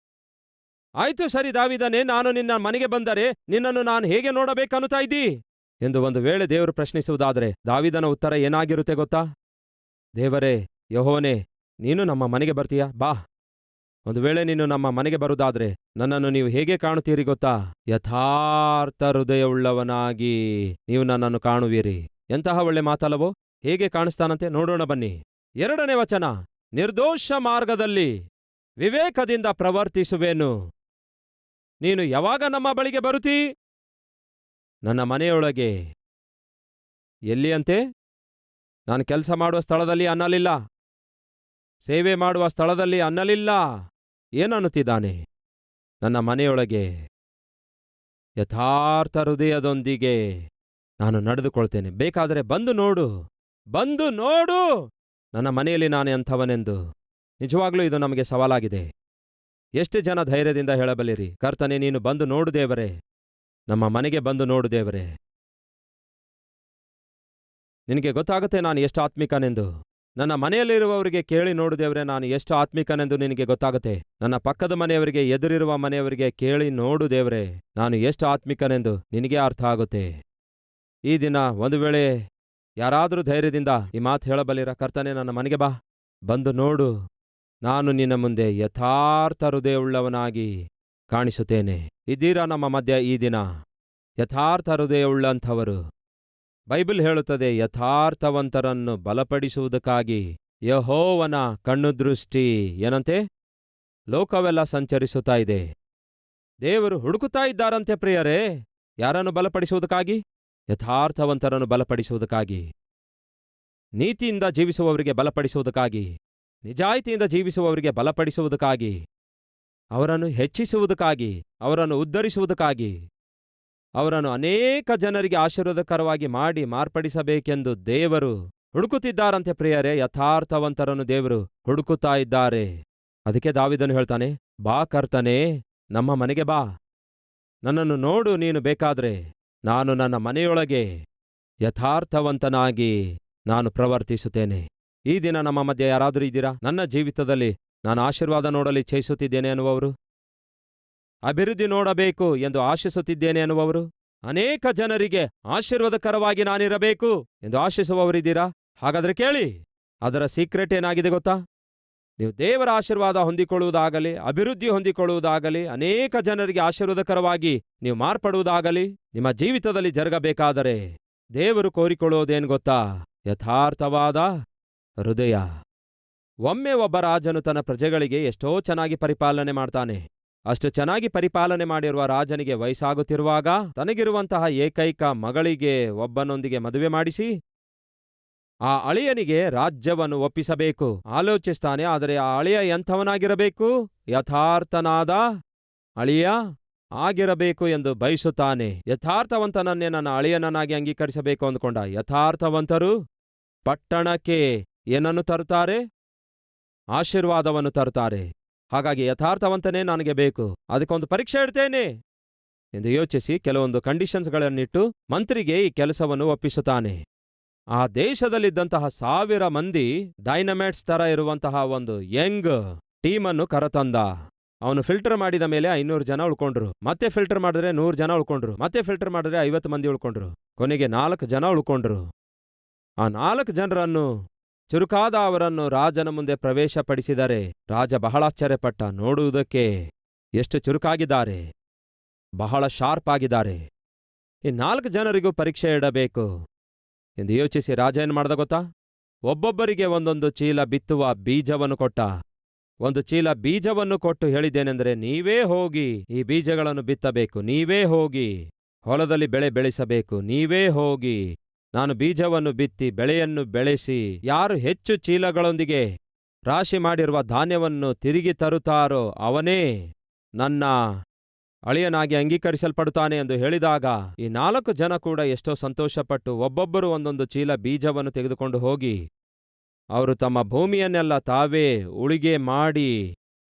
ಆಯ್ತು ಸರಿ ದಾವೀದನೇ, ನಾನು ನಿನ್ನ ಮನೆಗೆ ಬಂದರೆ ನಿನ್ನನ್ನು ನಾನು ಹೇಗೆ ನೋಡಬೇಕನ್ನುತ್ತಾ ಇದ್ದೀ ಎಂದು ಒಂದು ವೇಳೆ ದೇವರು ಪ್ರಶ್ನಿಸುವುದಾದರೆ ದಾವೀದನ ಉತ್ತರ ಏನಾಗಿರುತ್ತೆ ಗೊತ್ತಾ? ದೇವರೇ, ಯೆಹೋವನೇ, ನೀನು ನಮ್ಮ ಮನೆಗೆ ಬರ್ತೀಯಾ? ಬಾ. ಒಂದು ವೇಳೆ ನೀನು ನಮ್ಮ ಮನೆಗೆ ಬರುವುದಾದ್ರೆ ನನ್ನನ್ನು ನೀವು ಹೇಗೆ ಕಾಣುತ್ತೀರಿ ಗೊತ್ತಾ? ಯಥಾರ್ಥ ಹೃದಯವುಳ್ಳವನಾಗಿ ನೀವು ನನ್ನನ್ನು ಕಾಣುವಿರಿ. ಎಂತಹ ಒಳ್ಳೆ ಮಾತಲ್ಲವೋ? ಹೇಗೆ ಕಾಣಿಸ್ತಾನಂತೆ ನೋಡೋಣ ಬನ್ನಿ. 2ನೇ ವಚನ, ನಿರ್ದೋಷ ಮಾರ್ಗದಲ್ಲಿ ವಿವೇಕದಿಂದ ಪ್ರವರ್ತಿಸುವೆನು. ನೀನು ಯಾವಾಗ ನಮ್ಮ ಬಳಿಗೆ ಬರುತ್ತೀ? ನನ್ನ ಮನೆಯೊಳಗೆ. ಎಲ್ಲಿ ಅಂತೆ? ನಾನು ಕೆಲಸ ಮಾಡುವ ಸ್ಥಳದಲ್ಲಿ ಅನ್ನಲಿಲ್ಲ, ಸೇವೆ ಮಾಡುವ ಸ್ಥಳದಲ್ಲಿ ಅನ್ನಲಿಲ್ಲ. ಏನನ್ನುತ್ತಿದ್ದಾನೆ? ನನ್ನ ಮನೆಯೊಳಗೆ ಯಥಾರ್ಥ ಹೃದಯದೊಂದಿಗೆ ನಾನು ನಡೆದುಕೊಳ್ತೇನೆ. ಬೇಕಾದರೆ ಬಂದು ನೋಡು, ಬಂದು ನೋಡು ನನ್ನ ಮನೆಯಲ್ಲಿ ನಾನು ಎಂಥವನೆಂದು. ನಿಜವಾಗ್ಲೂ ಇದು ನಮಗೆ ಸವಾಲಾಗಿದೆ. ಎಷ್ಟು ಜನ ಧೈರ್ಯದಿಂದ ಹೇಳಬಲ್ಲಿರಿ, ಕರ್ತನೇ ನೀನು ಬಂದು ನೋಡು ದೇವರೇ, ನಮ್ಮ ಮನೆಗೆ ಬಂದು ನೋಡು ದೇವರೇ. ನಿನಗೆ ಗೊತ್ತಾಗುತ್ತೆ ನಾನು ಎಷ್ಟು ಆತ್ಮಿಕನೆಂದು. ನನ್ನ ಮನೆಯಲ್ಲಿರುವವರಿಗೆ ಕೇಳಿ ನೋಡು ದೇವರೇ, ನಾನು ಎಷ್ಟು ಆತ್ಮಿಕನೆಂದು ನಿನಗೆ ಗೊತ್ತಾಗುತ್ತೆ. ನನ್ನ ಪಕ್ಕದ ಮನೆಯವರಿಗೆ, ಎದುರಿರುವ ಮನೆಯವರಿಗೆ ಕೇಳಿ ನೋಡು ದೇವರೇ, ನಾನು ಎಷ್ಟು ಆತ್ಮಿಕನೆಂದು ನಿನಗೆ ಅರ್ಥ ಆಗುತ್ತೆ. ಈ ದಿನ ಒಂದು ವೇಳೆ ಯಾರಾದರೂ ಧೈರ್ಯದಿಂದ ಈ ಮಾತು ಹೇಳಬಲ್ಲಿರ, ಕರ್ತನೇ ನನ್ನ ಮನೆಗೆ ಬಾ, ಬಂದು ನೋಡು, ನಾನು ನಿನ್ನ ಮುಂದೆ ಯಥಾರ್ಥ ಹೃದಯವುಳ್ಳವನಾಗಿ ಕಾಣಿಸುತ್ತೇನೆ. ಇದ್ದೀರಾ ನಮ್ಮ ಮಧ್ಯ ಈ ದಿನ ಯಥಾರ್ಥ ಹೃದಯವುಳ್ಳಂಥವರು? ಬೈಬಲ್ ಹೇಳುತ್ತದೆ, ಯಥಾರ್ಥವಂತರನ್ನು ಬಲಪಡಿಸುವುದಕ್ಕಾಗಿ ಯೆಹೋವನ ಕಣ್ಣುದೃಷ್ಟಿ ಏನಂತೆ ಲೋಕವೆಲ್ಲ ಸಂಚರಿಸುತ್ತಾ ಇದೆ. ದೇವರು ಹುಡುಕುತ್ತಾ ಇದ್ದಾರಂತೆ ಪ್ರಿಯರೇ. ಯಾರನ್ನು ಬಲಪಡಿಸುವುದಕ್ಕಾಗಿ? ಯಥಾರ್ಥವಂತರನ್ನು ಬಲಪಡಿಸುವುದಕ್ಕಾಗಿ, ನೀತಿಯಿಂದ ಜೀವಿಸುವವರಿಗೆ ಬಲಪಡಿಸುವುದಕ್ಕಾಗಿ, ನಿಜಾಯಿತಿಯಿಂದ ಜೀವಿಸುವವರಿಗೆ ಬಲಪಡಿಸುವುದಕ್ಕಾಗಿ, ಅವರನ್ನು ಹೆಚ್ಚಿಸುವುದಕ್ಕಾಗಿ, ಅವರನ್ನು ಉದ್ಧರಿಸುವುದಕ್ಕಾಗಿ, ಅವರನ್ನು ಅನೇಕ ಜನರಿಗೆ ಆಶೀರ್ವಾದಕರವಾಗಿ ಮಾಡಿ ಮಾರ್ಪಡಿಸಬೇಕೆಂದು ದೇವರು ಹುಡುಕುತ್ತಿದ್ದಾರಂತೆ ಪ್ರಿಯರೇ. ಯಥಾರ್ಥವಂತರನ್ನು ದೇವರು ಹುಡುಕುತ್ತಾ ಇದ್ದಾರೆ. ಅದಕ್ಕೆ ದಾವೀದನು ಹೇಳ್ತಾನೆ, ಬಾ ಕರ್ತನೇ, ನಮ್ಮ ಮನೆಗೆ ಬಾ, ನನ್ನನ್ನು ನೋಡು, ನೀನು ಬೇಕಾದ್ರೆ ನಾನು ನನ್ನ ಮನೆಯೊಳಗೆ ಯಥಾರ್ಥವಂತನಾಗಿ ನಾನು ಪ್ರವರ್ತಿಸುತ್ತೇನೆ. ಈ ದಿನ ನಮ್ಮ ಮಧ್ಯೆ ಯಾರಾದರೂ ಇದ್ದೀರಾ? ನನ್ನ ಜೀವಿತದಲ್ಲಿ ನಾನು ಆಶೀರ್ವಾದ ನೋಡಲು ಇಚ್ಛಿಸುತ್ತಿದ್ದೇನೆ ಅನ್ನುವವರು, ಅಭಿವೃದ್ಧಿ ನೋಡಬೇಕು ಎಂದು ಆಶಿಸುತ್ತಿದ್ದೇನೆ ಅನ್ನುವವರು, ಅನೇಕ ಜನರಿಗೆ ಆಶೀರ್ವಾದಕರವಾಗಿ ನಾನಿರಬೇಕು ಎಂದು ಆಶಿಸುವವರಿದ್ದೀರಾ? ಹಾಗಾದರೆ ಕೇಳಿ, ಅದರ ಸೀಕ್ರೆಟ್ ಏನಾಗಿದೆ ಗೊತ್ತಾ? ನೀವು ದೇವರ ಆಶೀರ್ವಾದ ಹೊಂದಿಕೊಳ್ಳುವುದಾಗಲಿ, ಅಭಿವೃದ್ಧಿ ಹೊಂದಿಕೊಳ್ಳುವುದಾಗಲಿ, ಅನೇಕ ಜನರಿಗೆ ಆಶೀರ್ವಾದಕರವಾಗಿ ನೀವು ಮಾರ್ಪಡುವುದಾಗಲಿ ನಿಮ್ಮ ಜೀವಿತದಲ್ಲಿ ಜರುಗಬೇಕಾದರೆ ದೇವರು ಕೋರಿಕೊಳ್ಳುವುದೇನು ಗೊತ್ತಾ? ಯಥಾರ್ಥವಾದ ಹೃದಯ. ಒಮ್ಮೆ ಒಬ್ಬ ರಾಜನು ತನ್ನ ಪ್ರಜೆಗಳಿಗೆ ಎಷ್ಟೋ ಚೆನ್ನಾಗಿ ಪರಿಪಾಲನೆ ಮಾಡ್ತಾನೆ. ಅಷ್ಟು ಚೆನ್ನಾಗಿ ಪರಿಪಾಲನೆ ಮಾಡಿರುವ ರಾಜನಿಗೆ ವಯಸ್ಸಾಗುತ್ತಿರುವಾಗ ತನಗಿರುವಂತಹ ಏಕೈಕ ಮಗಳಿಗೆ ಒಬ್ಬನೊಂದಿಗೆ ಮದುವೆ ಮಾಡಿಸಿ ಆ ಅಳಿಯನಿಗೆ ರಾಜ್ಯವನ್ನು ಒಪ್ಪಿಸಬೇಕು ಆಲೋಚಿಸ್ತಾನೆ. ಆದರೆ ಆ ಅಳಿಯ ಎಂಥವನಾಗಿರಬೇಕು? ಯಥಾರ್ಥನಾದ ಅಳಿಯ ಆಗಿರಬೇಕು ಎಂದು ಬಯಸುತ್ತಾನೆ. ಯಥಾರ್ಥವಂತನನ್ನೇ ನನ್ನ ಅಳಿಯನನ್ನಾಗಿ ಅಂಗೀಕರಿಸಬೇಕು ಅಂದುಕೊಂಡ. ಯಥಾರ್ಥವಂತರು ಪಟ್ಟಣಕ್ಕೆ ಏನನ್ನು ತರುತ್ತಾರೆ? ಆಶೀರ್ವಾದವನ್ನು ತರುತ್ತಾರೆ. ಹಾಗಾಗಿ ಯಥಾರ್ಥವಂತನೇ ನನಗೆ ಬೇಕು, ಅದಕ್ಕೊಂದು ಪರೀಕ್ಷೆ ಇಡ್ತೇನೆ ಎಂದು ಯೋಚಿಸಿ ಕೆಲವೊಂದು ಕಂಡೀಷನ್ಸ್ಗಳನ್ನಿಟ್ಟು ಮಂತ್ರಿಗೆ ಈ ಕೆಲಸವನ್ನು ಒಪ್ಪಿಸುತ್ತಾನೆ. ಆ ದೇಶದಲ್ಲಿದ್ದಂತಹ 1000 ಮಂದಿ ಡೈನಮೈಟ್ಸ್ ತರ ಇರುವಂತಹ ಒಂದು ಯಂಗ್ ಟೀಮನ್ನು ಕರತಂದ. ಅವನು ಫಿಲ್ಟರ್ ಮಾಡಿದ ಮೇಲೆ 500 ಜನ ಉಳ್ಕೊಂಡ್ರು. ಮತ್ತೆ ಫಿಲ್ಟರ್ ಮಾಡಿದ್ರೆ 100 ಜನ ಉಳ್ಕೊಂಡ್ರು. ಮತ್ತೆ ಫಿಲ್ಟರ್ ಮಾಡಿದ್ರೆ 50 ಮಂದಿ ಉಳ್ಕೊಂಡ್ರು. ಕೊನೆಗೆ 4 ಜನ ಉಳ್ಕೊಂಡ್ರು. ಆ 4 ಜನರನ್ನು, ಚುರುಕಾದ ಅವರನ್ನು ರಾಜನ ಮುಂದೆ ಪ್ರವೇಶಪಡಿಸಿದರೆ ರಾಜ ಬಹಳ ಆಶ್ಚರ್ಯಪಟ್ಟ. ನೋಡುವುದಕ್ಕೆ ಎಷ್ಟು ಚುರುಕಾಗಿದ್ದಾರೆ, ಬಹಳ ಶಾರ್ಪ್ ಆಗಿದ್ದಾರೆ. ಈ 4 ಜನರಿಗೂ ಪರೀಕ್ಷೆ ಇಡಬೇಕು ಎಂದು ಯೋಚಿಸಿ ರಾಜ ಏನು ಮಾಡ್ದ ಗೊತ್ತಾ? ಒಬ್ಬೊಬ್ಬರಿಗೆ ಒಂದೊಂದು ಚೀಲ ಬಿತ್ತುವ ಬೀಜವನ್ನು ಕೊಟ್ಟ. ಒಂದು ಚೀಲ ಬೀಜವನ್ನು ಕೊಟ್ಟು ಹೇಳಿದ್ದೇನೆಂದರೆ, ನೀವೇ ಹೋಗಿ ಈ ಬೀಜಗಳನ್ನು ಬಿತ್ತಬೇಕು, ನೀವೇ ಹೋಗಿ ಹೊಲದಲ್ಲಿ ಬೆಳೆ ಬೆಳೆಸಬೇಕು, ನೀವೇ ಹೋಗಿ ನಾನು ಬೀಜವನ್ನು ಬಿತ್ತಿ ಬೆಳೆಯನ್ನು ಬೆಳೆಸಿ ಯಾರು ಹೆಚ್ಚು ಚೀಲಗಳೊಂದಿಗೆ ರಾಶಿ ಮಾಡಿರುವ ಧಾನ್ಯವನ್ನು ತಿರುಗಿ ತರುತ್ತಾರೋ ಅವನೇ ನನ್ನ ಅಳಿಯನಾಗಿ ಅಂಗೀಕರಿಸಲ್ಪಡುತ್ತಾನೆ ಎಂದು ಹೇಳಿದಾಗ ಈ 4 ಜನ ಕೂಡ ಎಷ್ಟೋ ಸಂತೋಷಪಟ್ಟು ಒಬ್ಬೊಬ್ಬರು ಒಂದೊಂದು ಚೀಲ ಬೀಜವನ್ನು ತೆಗೆದುಕೊಂಡು ಹೋಗಿ ಅವರು ತಮ್ಮ ಭೂಮಿಯನ್ನೆಲ್ಲ ತಾವೇ ಉಳಿಗೆ ಮಾಡಿ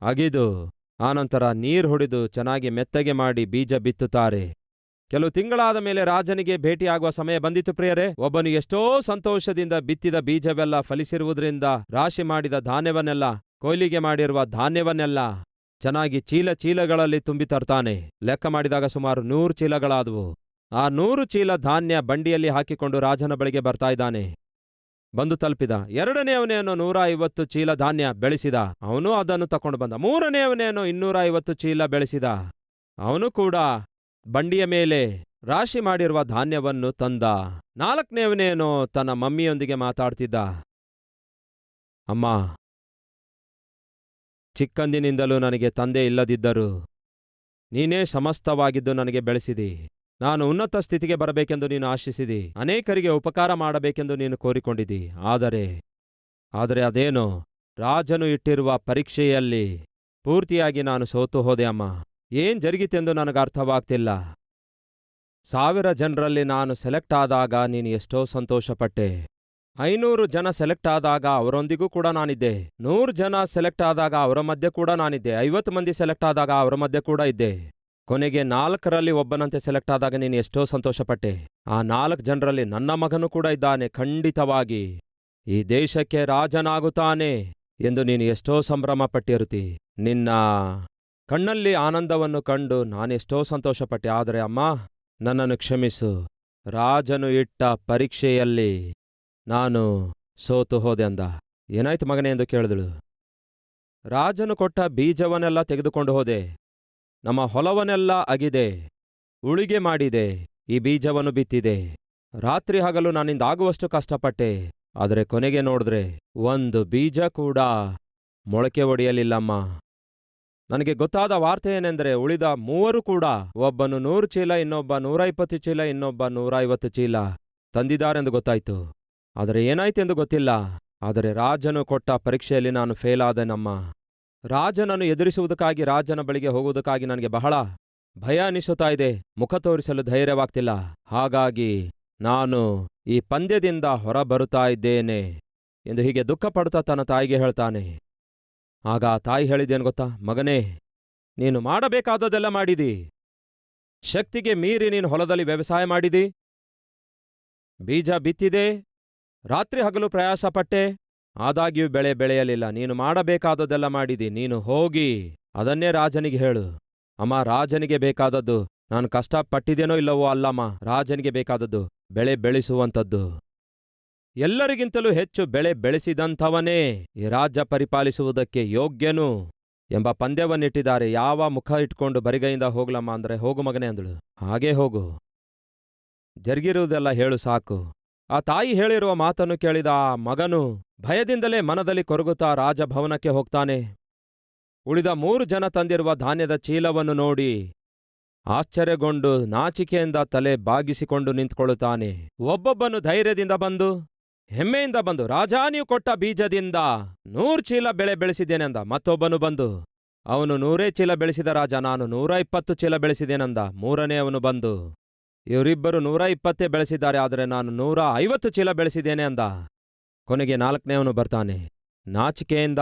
ಅಗಿದು ಆನಂತರ ನೀರು ಹೊಡೆದು ಚೆನ್ನಾಗಿ ಮೆತ್ತಗೆ ಮಾಡಿ ಬೀಜ ಬಿತ್ತುತ್ತಾರೆ. ಕೆಲವು ತಿಂಗಳಾದ ಮೇಲೆ ರಾಜನಿಗೆ ಭೇಟಿಯಾಗುವ ಸಮಯ ಬಂದಿತು ಪ್ರಿಯರೇ. ಒಬ್ಬನು ಎಷ್ಟೋ ಸಂತೋಷದಿಂದ ಬಿತ್ತಿದ ಬೀಜವೆಲ್ಲ ಫಲಿಸಿರುವುದರಿಂದ ರಾಶಿ ಮಾಡಿದ ಧಾನ್ಯವನ್ನೆಲ್ಲ, ಕೊಯ್ಲಿಗೆ ಮಾಡಿರುವ ಧಾನ್ಯವನ್ನೆಲ್ಲ ಚೆನ್ನಾಗಿ ಚೀಲಗಳಲ್ಲಿ ತುಂಬಿ ತರ್ತಾನೆ. ಲೆಕ್ಕ ಮಾಡಿದಾಗ ಸುಮಾರು 100 ಚೀಲಗಳಾದವು. ಆ 100 ಚೀಲ ಧಾನ್ಯ ಬಂಡಿಯಲ್ಲಿ ಹಾಕಿಕೊಂಡು ರಾಜನ ಬಳಿಗೆ ಬರ್ತಾ ಇದ್ದಾನೆ. ಬಂದು ತಲುಪಿದ. 2ನೇಯವನೇನೋ 150 ಚೀಲ ಧಾನ್ಯ ಬೆಳೆಸಿದ, ಅವನು ಅದನ್ನು ತಕೊಂಡು ಬಂದ. 3ನೇಯವನೇನೋ 250 ಚೀಲ ಬೆಳೆಸಿದ, ಅವನು ಕೂಡ ಬಂಡಿಯ ಮೇಲೆ ರಾಶಿ ಮಾಡಿರುವ ಧಾನ್ಯವನ್ನು ತಂದ. 4ನೇಯವನೇನೋ ತನ್ನ ಮಮ್ಮಿಯೊಂದಿಗೆ ಮಾತಾಡ್ತಿದ್ದ. ಅಮ್ಮ, ಚಿಕ್ಕಂದಿನಿಂದಲೂ ನನಗೆ ತಂದೆ ಇಲ್ಲದಿದ್ದರು ನೀನೇ ಸಮಸ್ತವಾಗಿದ್ದು ನನಗೆ ಬೆಳೆಸಿದಿ. ನಾನು ಉನ್ನತ ಸ್ಥಿತಿಗೆ ಬರಬೇಕೆಂದು ನೀನು ಆಶಿಸಿದಿ, ಅನೇಕರಿಗೆ ಉಪಕಾರ ಮಾಡಬೇಕೆಂದು ನೀನು ಕೋರಿಕೊಂಡಿದ್ದಿ. ಆದರೆ ಅದೇನೋ ರಾಜನು ಇಟ್ಟಿರುವ ಪರೀಕ್ಷೆಯಲ್ಲಿ ಪೂರ್ತಿಯಾಗಿ ನಾನು ಸೋತು ಹೋದೆ ಅಮ್ಮ. ಏನ್ ಜರುಗಿತೆಂದು ನನಗರ್ಥವಾಗ್ತಿಲ್ಲ. 1000 ಜನರಲ್ಲಿ ನಾನು ಸೆಲೆಕ್ಟ್ ಆದಾಗ ನೀನು ಎಷ್ಟೋ ಸಂತೋಷಪಟ್ಟೆ. 500 ಜನ ಸೆಲೆಕ್ಟ್ ಆದಾಗ ಅವರೊಂದಿಗೂ ಕೂಡ ನಾನಿದ್ದೆ. 100 ಜನ ಸೆಲೆಕ್ಟ್ ಆದಾಗ ಅವರ ಮಧ್ಯೆ ಕೂಡ ನಾನಿದ್ದೆ. 50 ಮಂದಿ ಸೆಲೆಕ್ಟ್ ಆದಾಗ ಅವರ ಮಧ್ಯೆ ಕೂಡ ಇದ್ದೆ. ಕೊನೆಗೆ 4ರಲ್ಲಿ ಒಬ್ಬನಂತೆ ಸೆಲೆಕ್ಟ್ ಆದಾಗ ನೀನು ಎಷ್ಟೋ ಸಂತೋಷಪಟ್ಟೆ. ಆ 4 ಜನರಲ್ಲಿ ನನ್ನ ಮಗನು ಕೂಡ ಇದ್ದಾನೆ, ಖಂಡಿತವಾಗಿ ಈ ದೇಶಕ್ಕೆ ರಾಜನಾಗುತ್ತಾನೆ ಎಂದು ನೀನು ಎಷ್ಟೋ ಸಂಭ್ರಮ ಪಟ್ಟಿರುತ್ತಿ. ನಿನ್ನ ಕಣ್ಣಲ್ಲಿ ಆನಂದವನ್ನು ಕಂಡು ನಾನೆಷ್ಟೋ ಸಂತೋಷಪಟ್ಟೆ. ಆದರೆ ಅಮ್ಮ, ನನ್ನನ್ನು ಕ್ಷಮಿಸು. ರಾಜನು ಇಟ್ಟ ಪರೀಕ್ಷೆಯಲ್ಲಿ ನಾನು ಸೋತು ಹೋದೆ ಅಂದ. ಏನಾಯ್ತು ಮಗನೇ ಎಂದು ಕೇಳಿದಳು. ರಾಜನು ಕೊಟ್ಟ ಬೀಜವನ್ನೆಲ್ಲ ತೆಗೆದುಕೊಂಡು ಹೋದೆ, ನಮ್ಮ ಹೊಲವನ್ನೆಲ್ಲ ಅಗಿದೆ, ಉಳಿಗೆ ಮಾಡಿದೆ, ಈ ಬೀಜವನ್ನು ಬಿತ್ತಿದೆ. ರಾತ್ರಿ ಹಗಲು ನಾನಿಂದ ಆಗುವಷ್ಟು ಕಷ್ಟಪಟ್ಟೆ, ಆದರೆ ಕೊನೆಗೆ ನೋಡಿದ್ರೆ ಒಂದು ಬೀಜ ಕೂಡ ಮೊಳಕೆ ಒಡೆಯಲಿಲ್ಲಮ್ಮ. ನನಗೆ ಗೊತ್ತಾದ ವಾರ್ತೆ ಏನೆಂದರೆ ಉಳಿದ ಮೂವರು ಕೂಡ, ಒಬ್ಬನು 100 ಚೀಲ, ಇನ್ನೊಬ್ಬ 120 ಚೀಲ, ಇನ್ನೊಬ್ಬ 150 ಚೀಲ ತಂದಿದ್ದಾರೆಂದು ಗೊತ್ತಾಯ್ತು. ಆದರೆ ಏನಾಯ್ತೆಂದು ಗೊತ್ತಿಲ್ಲ. ಆದರೆ ರಾಜನು ಕೊಟ್ಟ ಪರೀಕ್ಷೆಯಲ್ಲಿ ನಾನು ಫೇಲ್ ಆದೆನಮ್ಮ. ರಾಜನನ್ನು ಎದುರಿಸುವುದಕ್ಕಾಗಿ, ರಾಜನ ಬಳಿಗೆ ಹೋಗುವುದಕ್ಕಾಗಿ ನನಗೆ ಬಹಳ ಭಯ ಅನಿಸುತ್ತಾ ಇದೆ. ಮುಖ ತೋರಿಸಲು ಧೈರ್ಯವಾಗ್ತಿಲ್ಲ. ಹಾಗಾಗಿ ನಾನು ಈ ಪಂದ್ಯದಿಂದ ಹೊರಬರುತ್ತಾ ಇದ್ದೇನೆ ಎಂದು ಹೀಗೆ ದುಃಖಪಡುತ್ತಾ ತನ್ನ ತಾಯಿಗೆ ಹೇಳ್ತಾನೆ. ಆಗ ಆ ತಾಯಿ ಹೇಳಿದ್ದೇನು ಗೊತ್ತಾ? ಮಗನೇ, ನೀನು ಮಾಡಬೇಕಾದದೆಲ್ಲ ಮಾಡಿದಿ. ಶಕ್ತಿಗೆ ಮೀರಿ ನೀನು ಹೊಲದಲ್ಲಿ ವ್ಯವಸಾಯ ಮಾಡಿದಿ, ಬೀಜ ಬಿತ್ತಿದೆ, ರಾತ್ರಿ ಹಗಲು ಪ್ರಯಾಸಪಟ್ಟೆ, ಆದಾಗ್ಯೂ ಬೆಳೆ ಬೆಳೆಯಲಿಲ್ಲ. ನೀನು ಮಾಡಬೇಕಾದದೆಲ್ಲ ಮಾಡಿದಿ. ನೀನು ಹೋಗಿ ಅದನ್ನೇ ರಾಜನಿಗೆ ಹೇಳು. ಅಮ್ಮ, ರಾಜನಿಗೆ ಬೇಕಾದದ್ದು ನಾನು ಕಷ್ಟಪಟ್ಟಿದ್ದೇನೋ ಇಲ್ಲವೋ ಅಲ್ಲಮ್ಮ, ರಾಜನಿಗೆ ಬೇಕಾದದ್ದು ಬೆಳೆ ಬೆಳೆಸುವಂಥದ್ದು. ಎಲ್ಲರಿಗಿಂತಲೂ ಹೆಚ್ಚು ಬೆಳೆ ಬೆಳೆಸಿದಂಥವನೇ ಈ ರಾಜ್ಯ ಪರಿಪಾಲಿಸುವುದಕ್ಕೆ ಯೋಗ್ಯನು ಎಂಬ ಪಂದ್ಯವನ್ನಿಟ್ಟಿದ್ದಾರೆ. ಯಾವ ಮುಖ ಇಟ್ಕೊಂಡು ಬರಿಗೈಯಿಂದ ಹೋಗ್ಲಮ್ಮ ಅಂದರೆ, ಹೋಗು ಮಗನೇ ಅಂದಳು. ಹಾಗೇ ಹೋಗು, ಜರುಗಿರುವುದೆಲ್ಲ ಹೇಳು ಸಾಕು. ಆ ತಾಯಿ ಹೇಳಿರುವ ಮಾತನ್ನು ಕೇಳಿದ ಆ ಮಗನು ಭಯದಿಂದಲೇ ಮನದಲ್ಲಿ ಕೊರಗುತ್ತಾ ರಾಜಭವನಕ್ಕೆ ಹೋಗ್ತಾನೆ. ಉಳಿದ 3 ಜನ ತಂದಿರುವ ಧಾನ್ಯದ ಚೀಲವನ್ನು ನೋಡಿ ಆಶ್ಚರ್ಯಗೊಂಡು ನಾಚಿಕೆಯಿಂದ ತಲೆ ಬಾಗಿಸಿಕೊಂಡು ನಿಂತ್ಕೊಳ್ಳುತ್ತಾನೆ. ಒಬ್ಬೊಬ್ಬನು ಧೈರ್ಯದಿಂದ ಬಂದು, ಹೆಮ್ಮೆಯಿಂದ ಬಂದು, ರಾಜ, ನೀವು ಕೊಟ್ಟ ಬೀಜದಿಂದ 100 ಚೀಲ ಬೆಳೆ ಬೆಳೆಸಿದ್ದೇನೆಂದ. ಮತ್ತೊಬ್ಬನು ಬಂದು, ಅವನು 100 ಚೀಲ ಬೆಳೆಸಿದ ರಾಜ, ನಾನು 120 ಚೀಲ ಬೆಳೆಸಿದ್ದೇನೆಂದ. ಮೂರನೇ ಅವನು ಬಂದು, ಇವರಿಬ್ಬರು 120 ಬೆಳೆಸಿದ್ದಾರೆ, ಆದರೆ ನಾನು 150 ಚೀಲ ಬೆಳೆಸಿದ್ದೇನೆ ಅಂದ. ಕೊನೆಗೆ 4ನೇವನು ಬರ್ತಾನೆ. ನಾಚಿಕೆಯಿಂದ,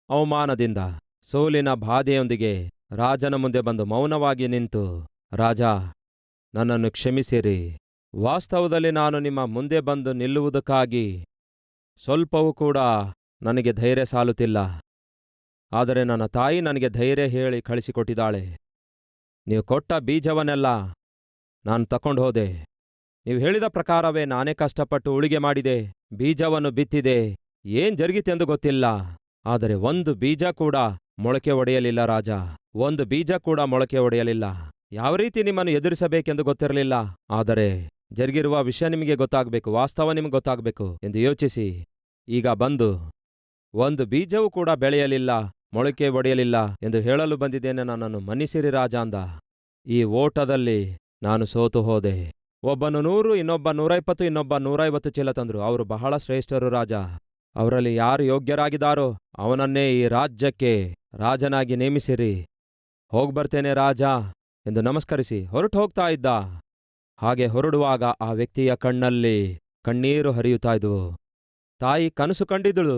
ಅವಮಾನದಿಂದ, ಸೋಲಿನ ಬಾಧೆಯೊಂದಿಗೆ ರಾಜನ ಮುಂದೆ ಬಂದು ಮೌನವಾಗಿ ನಿಂತು, ರಾಜ, ನನ್ನನ್ನು ಕ್ಷಮಿಸಿರಿ. ವಾಸ್ತವದಲ್ಲಿ ನಾನು ನಿಮ್ಮ ಮುಂದೆ ಬಂದು ನಿಲ್ಲುವುದಕ್ಕಾಗಿ ಸ್ವಲ್ಪವೂ ಕೂಡ ನನಗೆ ಧೈರ್ಯ ಸಾಲುತ್ತಿಲ್ಲ. ಆದರೆ ನನ್ನ ತಾಯಿ ನನಗೆ ಧೈರ್ಯ ಹೇಳಿ ಕಳಿಸಿಕೊಟ್ಟಿದ್ದಾಳೆ. ನೀವು ಕೊಟ್ಟ ಬೀಜವನ್ನೆಲ್ಲ ನಾನು ತಕೊಂಡು ಹೋದೆ. ನೀವು ಹೇಳಿದ ಪ್ರಕಾರವೇ ನಾನೇ ಕಷ್ಟಪಟ್ಟು ಉಳಿಗೆ ಮಾಡಿದೆ, ಬೀಜವನ್ನು ಬಿತ್ತಿದೆ. ಏನ್ ಜರುಗಿತೆಂದು ಗೊತ್ತಿಲ್ಲ, ಆದರೆ ಒಂದು ಬೀಜ ಕೂಡ ಮೊಳಕೆ ಒಡೆಯಲಿಲ್ಲ ರಾಜ. ಒಂದು ಬೀಜ ಕೂಡ ಮೊಳಕೆ ಒಡೆಯಲಿಲ್ಲ. ಯಾವ ರೀತಿ ನಿಮ್ಮನ್ನು ಎದುರಿಸಬೇಕೆಂದು ಗೊತ್ತಿರಲಿಲ್ಲ. ಆದರೆ ಜರುಗಿರುವ ವಿಷಯ ನಿಮಗೆ ಗೊತ್ತಾಗಬೇಕು, ವಾಸ್ತವ ನಿಮಗೆ ಗೊತ್ತಾಗಬೇಕು ಎಂದು ಯೋಚಿಸಿ ಈಗ ಬಂದು ಒಂದು ಬೀಜವೂ ಕೂಡ ಬೆಳೆಯಲಿಲ್ಲ, ಮೊಳಕೆ ಒಡೆಯಲಿಲ್ಲ ಎಂದು ಹೇಳಲು ಬಂದಿದ್ದೇನೆ. ನನ್ನನ್ನು ಮನ್ನಿಸಿರಿ ರಾಜ ಅಂದ. ಈ ಓಟದಲ್ಲಿ ನಾನು ಸೋತು ಹೋದೆ. ಒಬ್ಬನು 100, ಇನ್ನೊಬ್ಬ 120, ಇನ್ನೊಬ್ಬ 150 ಚೀಲ ತಂದ್ರು. ಅವರು ಬಹಳ ಶ್ರೇಷ್ಠರು ರಾಜ. ಅವರಲ್ಲಿ ಯಾರು ಯೋಗ್ಯರಾಗಿದ್ದಾರೋ ಅವನನ್ನೇ ಈ ರಾಜ್ಯಕ್ಕೆ ರಾಜನಾಗಿ ನೇಮಿಸಿರಿ. ಹೋಗ್ಬರ್ತೇನೆ ರಾಜ ಎಂದು ನಮಸ್ಕರಿಸಿ ಹೊರಟು ಹೋಗ್ತಾ ಇದ್ದ. ಹಾಗೆ ಹೊರಡುವಾಗ ಆ ವ್ಯಕ್ತಿಯ ಕಣ್ಣಲ್ಲಿ ಕಣ್ಣೀರು ಹರಿಯುತ್ತಾ ಇದ್ವು. ತಾಯಿ ಕನಸು ಕಂಡಿದ್ದಳು,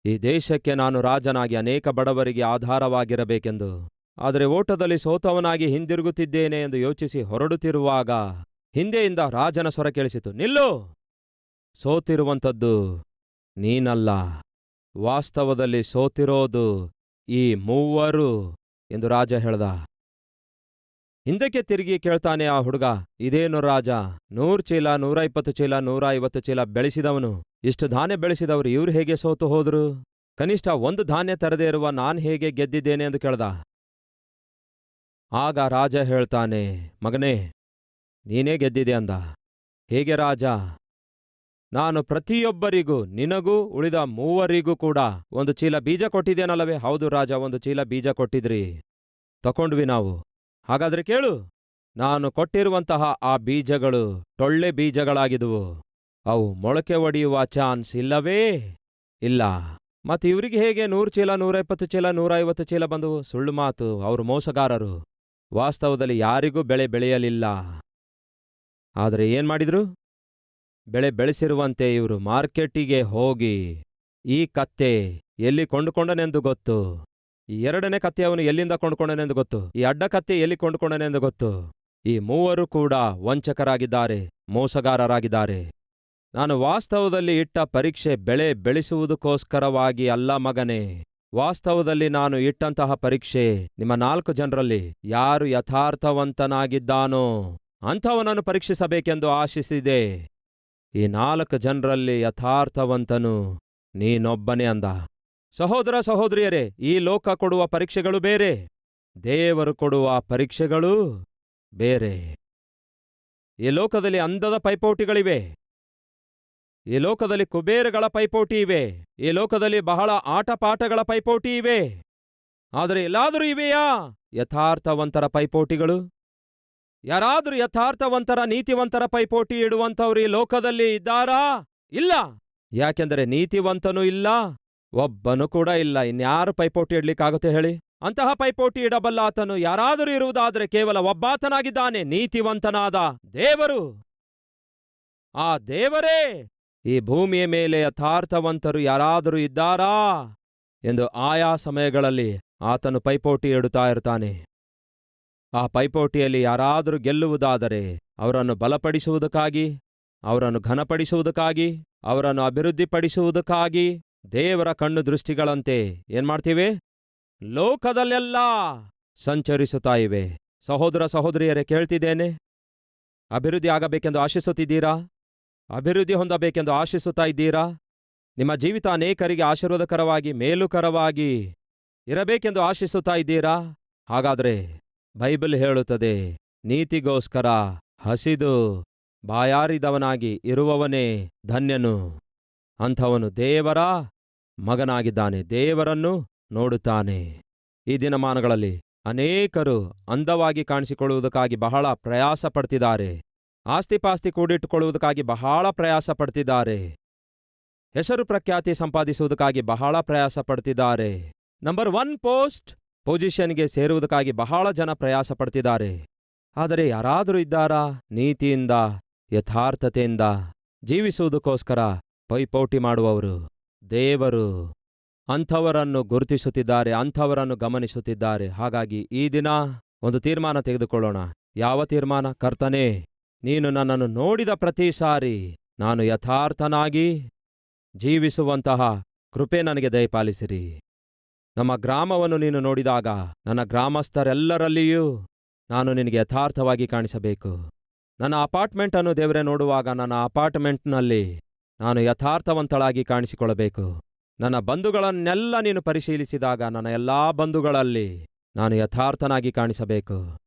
ಈ ದೇಶಕ್ಕೆ ನಾನು ರಾಜನಾಗಿ ಅನೇಕ ಬಡವರಿಗೆ ಆಧಾರವಾಗಿರಬೇಕೆಂದು. ಆದರೆ ಓಟದಲ್ಲಿ ಸೋತವನಾಗಿ ಹಿಂದಿರುಗುತ್ತಿದ್ದೇನೆ ಎಂದು ಯೋಚಿಸಿ ಹೊರಡುತ್ತಿರುವಾಗ ಹಿಂದೆಯಿಂದ ರಾಜನ ಸ್ವರ ಕೇಳಿಸಿತು, ನಿಲ್ಲು! ಸೋತಿರುವಂಥದ್ದು ನೀನಲ್ಲ, ವಾಸ್ತವದಲ್ಲಿ ಸೋತಿರೋದು ಈ ಮೂವರು ಎಂದು ರಾಜ ಹೇಳ್ದ. ಹಿಂದಕ್ಕೆ ತಿರುಗಿ ಕೇಳ್ತಾನೆ ಆ ಹುಡುಗ, ಇದೇನು ರಾಜ, 100 ಚೀಲ, 120 ಚೀಲ, 150 ಚೀಲ ಬೆಳೆಸಿದವನು, ಇಷ್ಟು ಧಾನ್ಯ ಬೆಳೆಸಿದವರು ಇವ್ರು ಹೇಗೆ ಸೋತು ಹೋದ್ರು? ಕನಿಷ್ಠ ಒಂದು ಧಾನ್ಯ ತರದೇ ಇರುವ ನಾನ್ ಹೇಗೆ ಗೆದ್ದಿದ್ದೇನೆ ಎಂದು ಕೇಳ್ದ. ಆಗ ರಾಜ ಹೇಳ್ತಾನೆ, ಮಗನೇ, ನೀನೇ ಗೆದ್ದಿದೆ ಅಂದ. ಹೇಗೆ ರಾಜ? ನಾನು ಪ್ರತಿಯೊಬ್ಬರಿಗೂ, ನಿನಗೂ ಉಳಿದ 3 ಕೂಡ 1 ಚೀಲ ಬೀಜ ಕೊಟ್ಟಿದ್ದೇನಲ್ಲವೇ? ಹೌದು ರಾಜ, 1 ಚೀಲ ಬೀಜ ಕೊಟ್ಟಿದ್ರಿ, ತಕೊಂಡ್ವಿ ನಾವು. ಹಾಗಾದ್ರೆ ಕೇಳು, ನಾನು ಕೊಟ್ಟಿರುವಂತಹ ಆ ಬೀಜಗಳು ಟೊಳ್ಳೆ ಬೀಜಗಳಾಗಿದ್ವು. ಅವು ಮೊಳಕೆ ಒಡೆಯುವ ಚಾನ್ಸ್ ಇಲ್ಲವೇ ಇಲ್ಲ. ಮತ್ತೆ ಇವರಿಗೆ ಹೇಗೆ 100 ಚೀಲ, 120 ಚೀಲ, 150 ಚೀಲ ಬಂದವು? ಸುಳ್ಳು ಮಾತು, ಅವರು ಮೋಸಗಾರರು. ವಾಸ್ತವದಲ್ಲಿ ಯಾರಿಗೂ ಬೆಳೆ ಬೆಳೆಯಲಿಲ್ಲ. ಆದರೆ ಏನ್ ಮಾಡಿದ್ರು? ಬೆಳೆ ಬೆಳೆಸಿರುವಂತೆ ಇವರು ಮಾರ್ಕೆಟಿಗೆ ಹೋಗಿ ಈ ಕತ್ತೆ ಎಲ್ಲಿ ಕೊಂಡುಕೊಂಡನೆಂದು ಗೊತ್ತು, ಈ 2ನೇ ಕತ್ತೆ ಅವನು ಎಲ್ಲಿಂದ ಕೊಂಡುಕೊಂಡನೆಂದು ಗೊತ್ತು, ಈ ಅಡ್ಡ ಕತ್ತೆ ಎಲ್ಲಿ ಕೊಂಡುಕೊಂಡನೆಂದು ಗೊತ್ತು. ಈ 3 ಕೂಡ ವಂಚಕರಾಗಿದ್ದಾರೆ, ಮೋಸಗಾರರಾಗಿದ್ದಾರೆ. ನಾನು ವಾಸ್ತವದಲ್ಲಿ ಇಟ್ಟ ಪರೀಕ್ಷೆ ಬೆಳೆ ಬೆಳೆಸುವುದಕ್ಕೋಸ್ಕರವಾಗಿ ಅಲ್ಲ ಮಗನೇ. ವಾಸ್ತವದಲ್ಲಿ ನಾನು ಇಟ್ಟಂತಹ ಪರೀಕ್ಷೆ ನಿಮ್ಮ 4 ಜನರಲ್ಲಿ ಯಾರು ಯಥಾರ್ಥವಂತನಾಗಿದ್ದಾನೋ ಅಂಥವನನ್ನು ಪರೀಕ್ಷಿಸಬೇಕೆಂದು ಆಶಿಸಿದೆ. ಈ 4 ಜನರಲ್ಲಿ ಯಥಾರ್ಥವಂತನು ನೀನೊಬ್ಬನೇ ಅಂದ. ಸಹೋದರ ಸಹೋದರಿಯರೇ, ಈ ಲೋಕ ಕೊಡುವ ಪರೀಕ್ಷೆಗಳು ಬೇರೆ, ದೇವರು ಕೊಡುವ ಪರೀಕ್ಷೆಗಳು ಬೇರೆ. ಈ ಲೋಕದಲ್ಲಿ ಅಂದದ ಪೈಪೋಟಿಗಳಿವೆ. ಈ ಲೋಕದಲ್ಲಿ ಕುಬೇರಗಳ ಪೈಪೋಟಿ ಇವೆ. ಈ ಲೋಕದಲ್ಲಿ ಬಹಳ ಆಟಪಾಠಗಳ ಪೈಪೋಟಿ ಇವೆ. ಆದರೆ ಎಲ್ಲಾದರೂ ಇವೆಯಾ ಯಥಾರ್ಥವಂತರ ಪೈಪೋಟಿಗಳು? ಯಾರಾದರೂ ಯಥಾರ್ಥವಂತರ ನೀತಿವಂತರ ಪೈಪೋಟಿ ಇಡುವಂಥವ್ರು ಈ ಲೋಕದಲ್ಲಿ ಇದ್ದಾರಾ? ಇಲ್ಲ. ಯಾಕೆಂದರೆ ನೀತಿವಂತನೂ ಇಲ್ಲ, ಒಬ್ಬನು ಕೂಡ ಇಲ್ಲ. ಇನ್ಯಾರು ಪೈಪೋಟಿ ಇಡ್ಲಿಕ್ಕಾಗುತ್ತೆ ಹೇಳಿ? ಅಂತಹ ಪೈಪೋಟಿ ಇಡಬಲ್ಲ ಆತನು ಯಾರಾದರೂ ಇರುವುದಾದರೆ ಕೇವಲ ಒಬ್ಬಾತನಾಗಿದ್ದಾನೆ, ನೀತಿವಂತನಾದ ದೇವರು. ಆ ದೇವರೇ ಈ ಭೂಮಿಯ ಮೇಲೆ ಯಥಾರ್ಥವಂತರು ಯಾರಾದರೂ ಇದ್ದಾರಾ ಎಂದು ಆಯಾ ಸಮಯಗಳಲ್ಲಿ ಆತನು ಪೈಪೋಟಿ ಇಡುತ್ತಾ ಇರ್ತಾನೆ. ಆ ಪೈಪೋಟಿಯಲ್ಲಿ ಯಾರಾದರೂ ಗೆಲ್ಲುವುದಾದರೆ ಅವರನ್ನು ಬಲಪಡಿಸುವುದಕ್ಕಾಗಿ, ಅವರನ್ನು ಘನಪಡಿಸುವುದಕ್ಕಾಗಿ, ಅವರನ್ನು ಅಭಿವೃದ್ಧಿಪಡಿಸುವುದಕ್ಕಾಗಿ ದೇವರ ಕಣ್ಣು ದೃಷ್ಟಿಗಳಂತೆ ಏನ್ಮಾಡ್ತೀವಿ? ಲೋಕದಲ್ಲೆಲ್ಲ ಸಂಚರಿಸುತ್ತಾ ಇವೆ. ಸಹೋದರ ಸಹೋದರಿಯರೇ, ಕೇಳ್ತಿದ್ದೇನೆ, ಅಭಿವೃದ್ಧಿ ಆಗಬೇಕೆಂದು ಆಶಿಸುತ್ತಿದ್ದೀರಾ? ಅಭಿವೃದ್ಧಿ ಹೊಂದಬೇಕೆಂದು ಆಶಿಸುತ್ತಾ ಇದ್ದೀರಾ? ನಿಮ್ಮ ಜೀವಿತ ಅನೇಕರಿಗೆ ಆಶೀರ್ವಾದಕರವಾಗಿ ಮೇಲುಕರವಾಗಿ ಇರಬೇಕೆಂದು ಆಶಿಸುತ್ತಾ ಇದ್ದೀರಾ? ಹಾಗಾದರೆ ಬೈಬಲ್ ಹೇಳುತ್ತದೆ, ನೀತಿಗೋಸ್ಕರ ಹಸಿದು ಬಾಯಾರಿದವನಾಗಿ ಇರುವವನೇ ಧನ್ಯನು. ಅಂಥವನು ದೇವರ ಮಗನಾಗಿದ್ದಾನೆ, ದೇವರನ್ನು ನೋಡುತ್ತಾನೆ. ಈ ದಿನಮಾನಗಳಲ್ಲಿ ಅನೇಕರು ಅಂದವಾಗಿ ಕಾಣಿಸಿಕೊಳ್ಳುವುದಕ್ಕಾಗಿ ಬಹಳ ಪ್ರಯಾಸ ಪಡ್ತಿದ್ದಾರೆ. ಆಸ್ತಿಪಾಸ್ತಿ ಕೂಡಿಟ್ಟುಕೊಳ್ಳುವುದಕ್ಕಾಗಿ ಬಹಳ ಪ್ರಯಾಸ ಪಡ್ತಿದ್ದಾರೆ. ಹೆಸರು ಪ್ರಖ್ಯಾತಿ ಸಂಪಾದಿಸುವುದಕ್ಕಾಗಿ ಬಹಳ ಪ್ರಯಾಸ ಪಡ್ತಿದ್ದಾರೆ. ನಂಬರ್ 1 ಪೋಸ್ಟ್ ಪೊಸಿಷನ್ಗೆ ಸೇರುವುದಕ್ಕಾಗಿ ಬಹಳ ಜನ ಪ್ರಯಾಸ ಪಡ್ತಿದ್ದಾರೆ. ಆದರೆ ಯಾರಾದರೂ ಇದ್ದಾರಾ ನೀತಿಯಿಂದ ಯಥಾರ್ಥತೆಯಿಂದ ಜೀವಿಸುವುದಕ್ಕೋಸ್ಕರ ಪೈಪೋಟಿ ಮಾಡುವವರು? ದೇವರು ಅಂಥವರನ್ನು ಗುರುತಿಸುತ್ತಿದ್ದಾರೆ, ಅಂಥವರನ್ನು ಗಮನಿಸುತ್ತಿದ್ದಾರೆ. ಹಾಗಾಗಿ ಈ ದಿನ ಒಂದು ತೀರ್ಮಾನ ತೆಗೆದುಕೊಳ್ಳೋಣ. ಯಾವ ತೀರ್ಮಾನ? ಕರ್ತನೇ, ನೀನು ನನ್ನನ್ನು ನೋಡಿದ ಪ್ರತಿ ಸಾರಿ ನಾನು ಯಥಾರ್ಥನಾಗಿ ಜೀವಿಸುವಂತಹ ಕೃಪೆ ನನಗೆ ದಯಪಾಲಿಸಿರಿ. ನಮ್ಮ ಗ್ರಾಮವನ್ನು ನೀನು ನೋಡಿದಾಗ ನನ್ನ ಗ್ರಾಮಸ್ಥರೆಲ್ಲರಲ್ಲಿಯೂ ನಾನು ನಿನಗೆ ಯಥಾರ್ಥವಾಗಿ ಕಾಣಿಸಬೇಕು. ನನ್ನ ಅಪಾರ್ಟ್ಮೆಂಟನ್ನು ದೇವರೇ ನೋಡುವಾಗ ನನ್ನ ಅಪಾರ್ಟ್ಮೆಂಟ್ನಲ್ಲಿ ನಾನು ಯಥಾರ್ಥವಂತಳಾಗಿ ಕಾಣಿಸಿಕೊಳ್ಳಬೇಕು. ನನ್ನ ಬಂಧುಗಳನ್ನೆಲ್ಲ ನೀನು ಪರಿಶೀಲಿಸಿದಾಗ ನನ್ನ ಎಲ್ಲಾ ಬಂಧುಗಳಲ್ಲಿ ನಾನು ಯಥಾರ್ಥನಾಗಿ ಕಾಣಿಸಬೇಕು.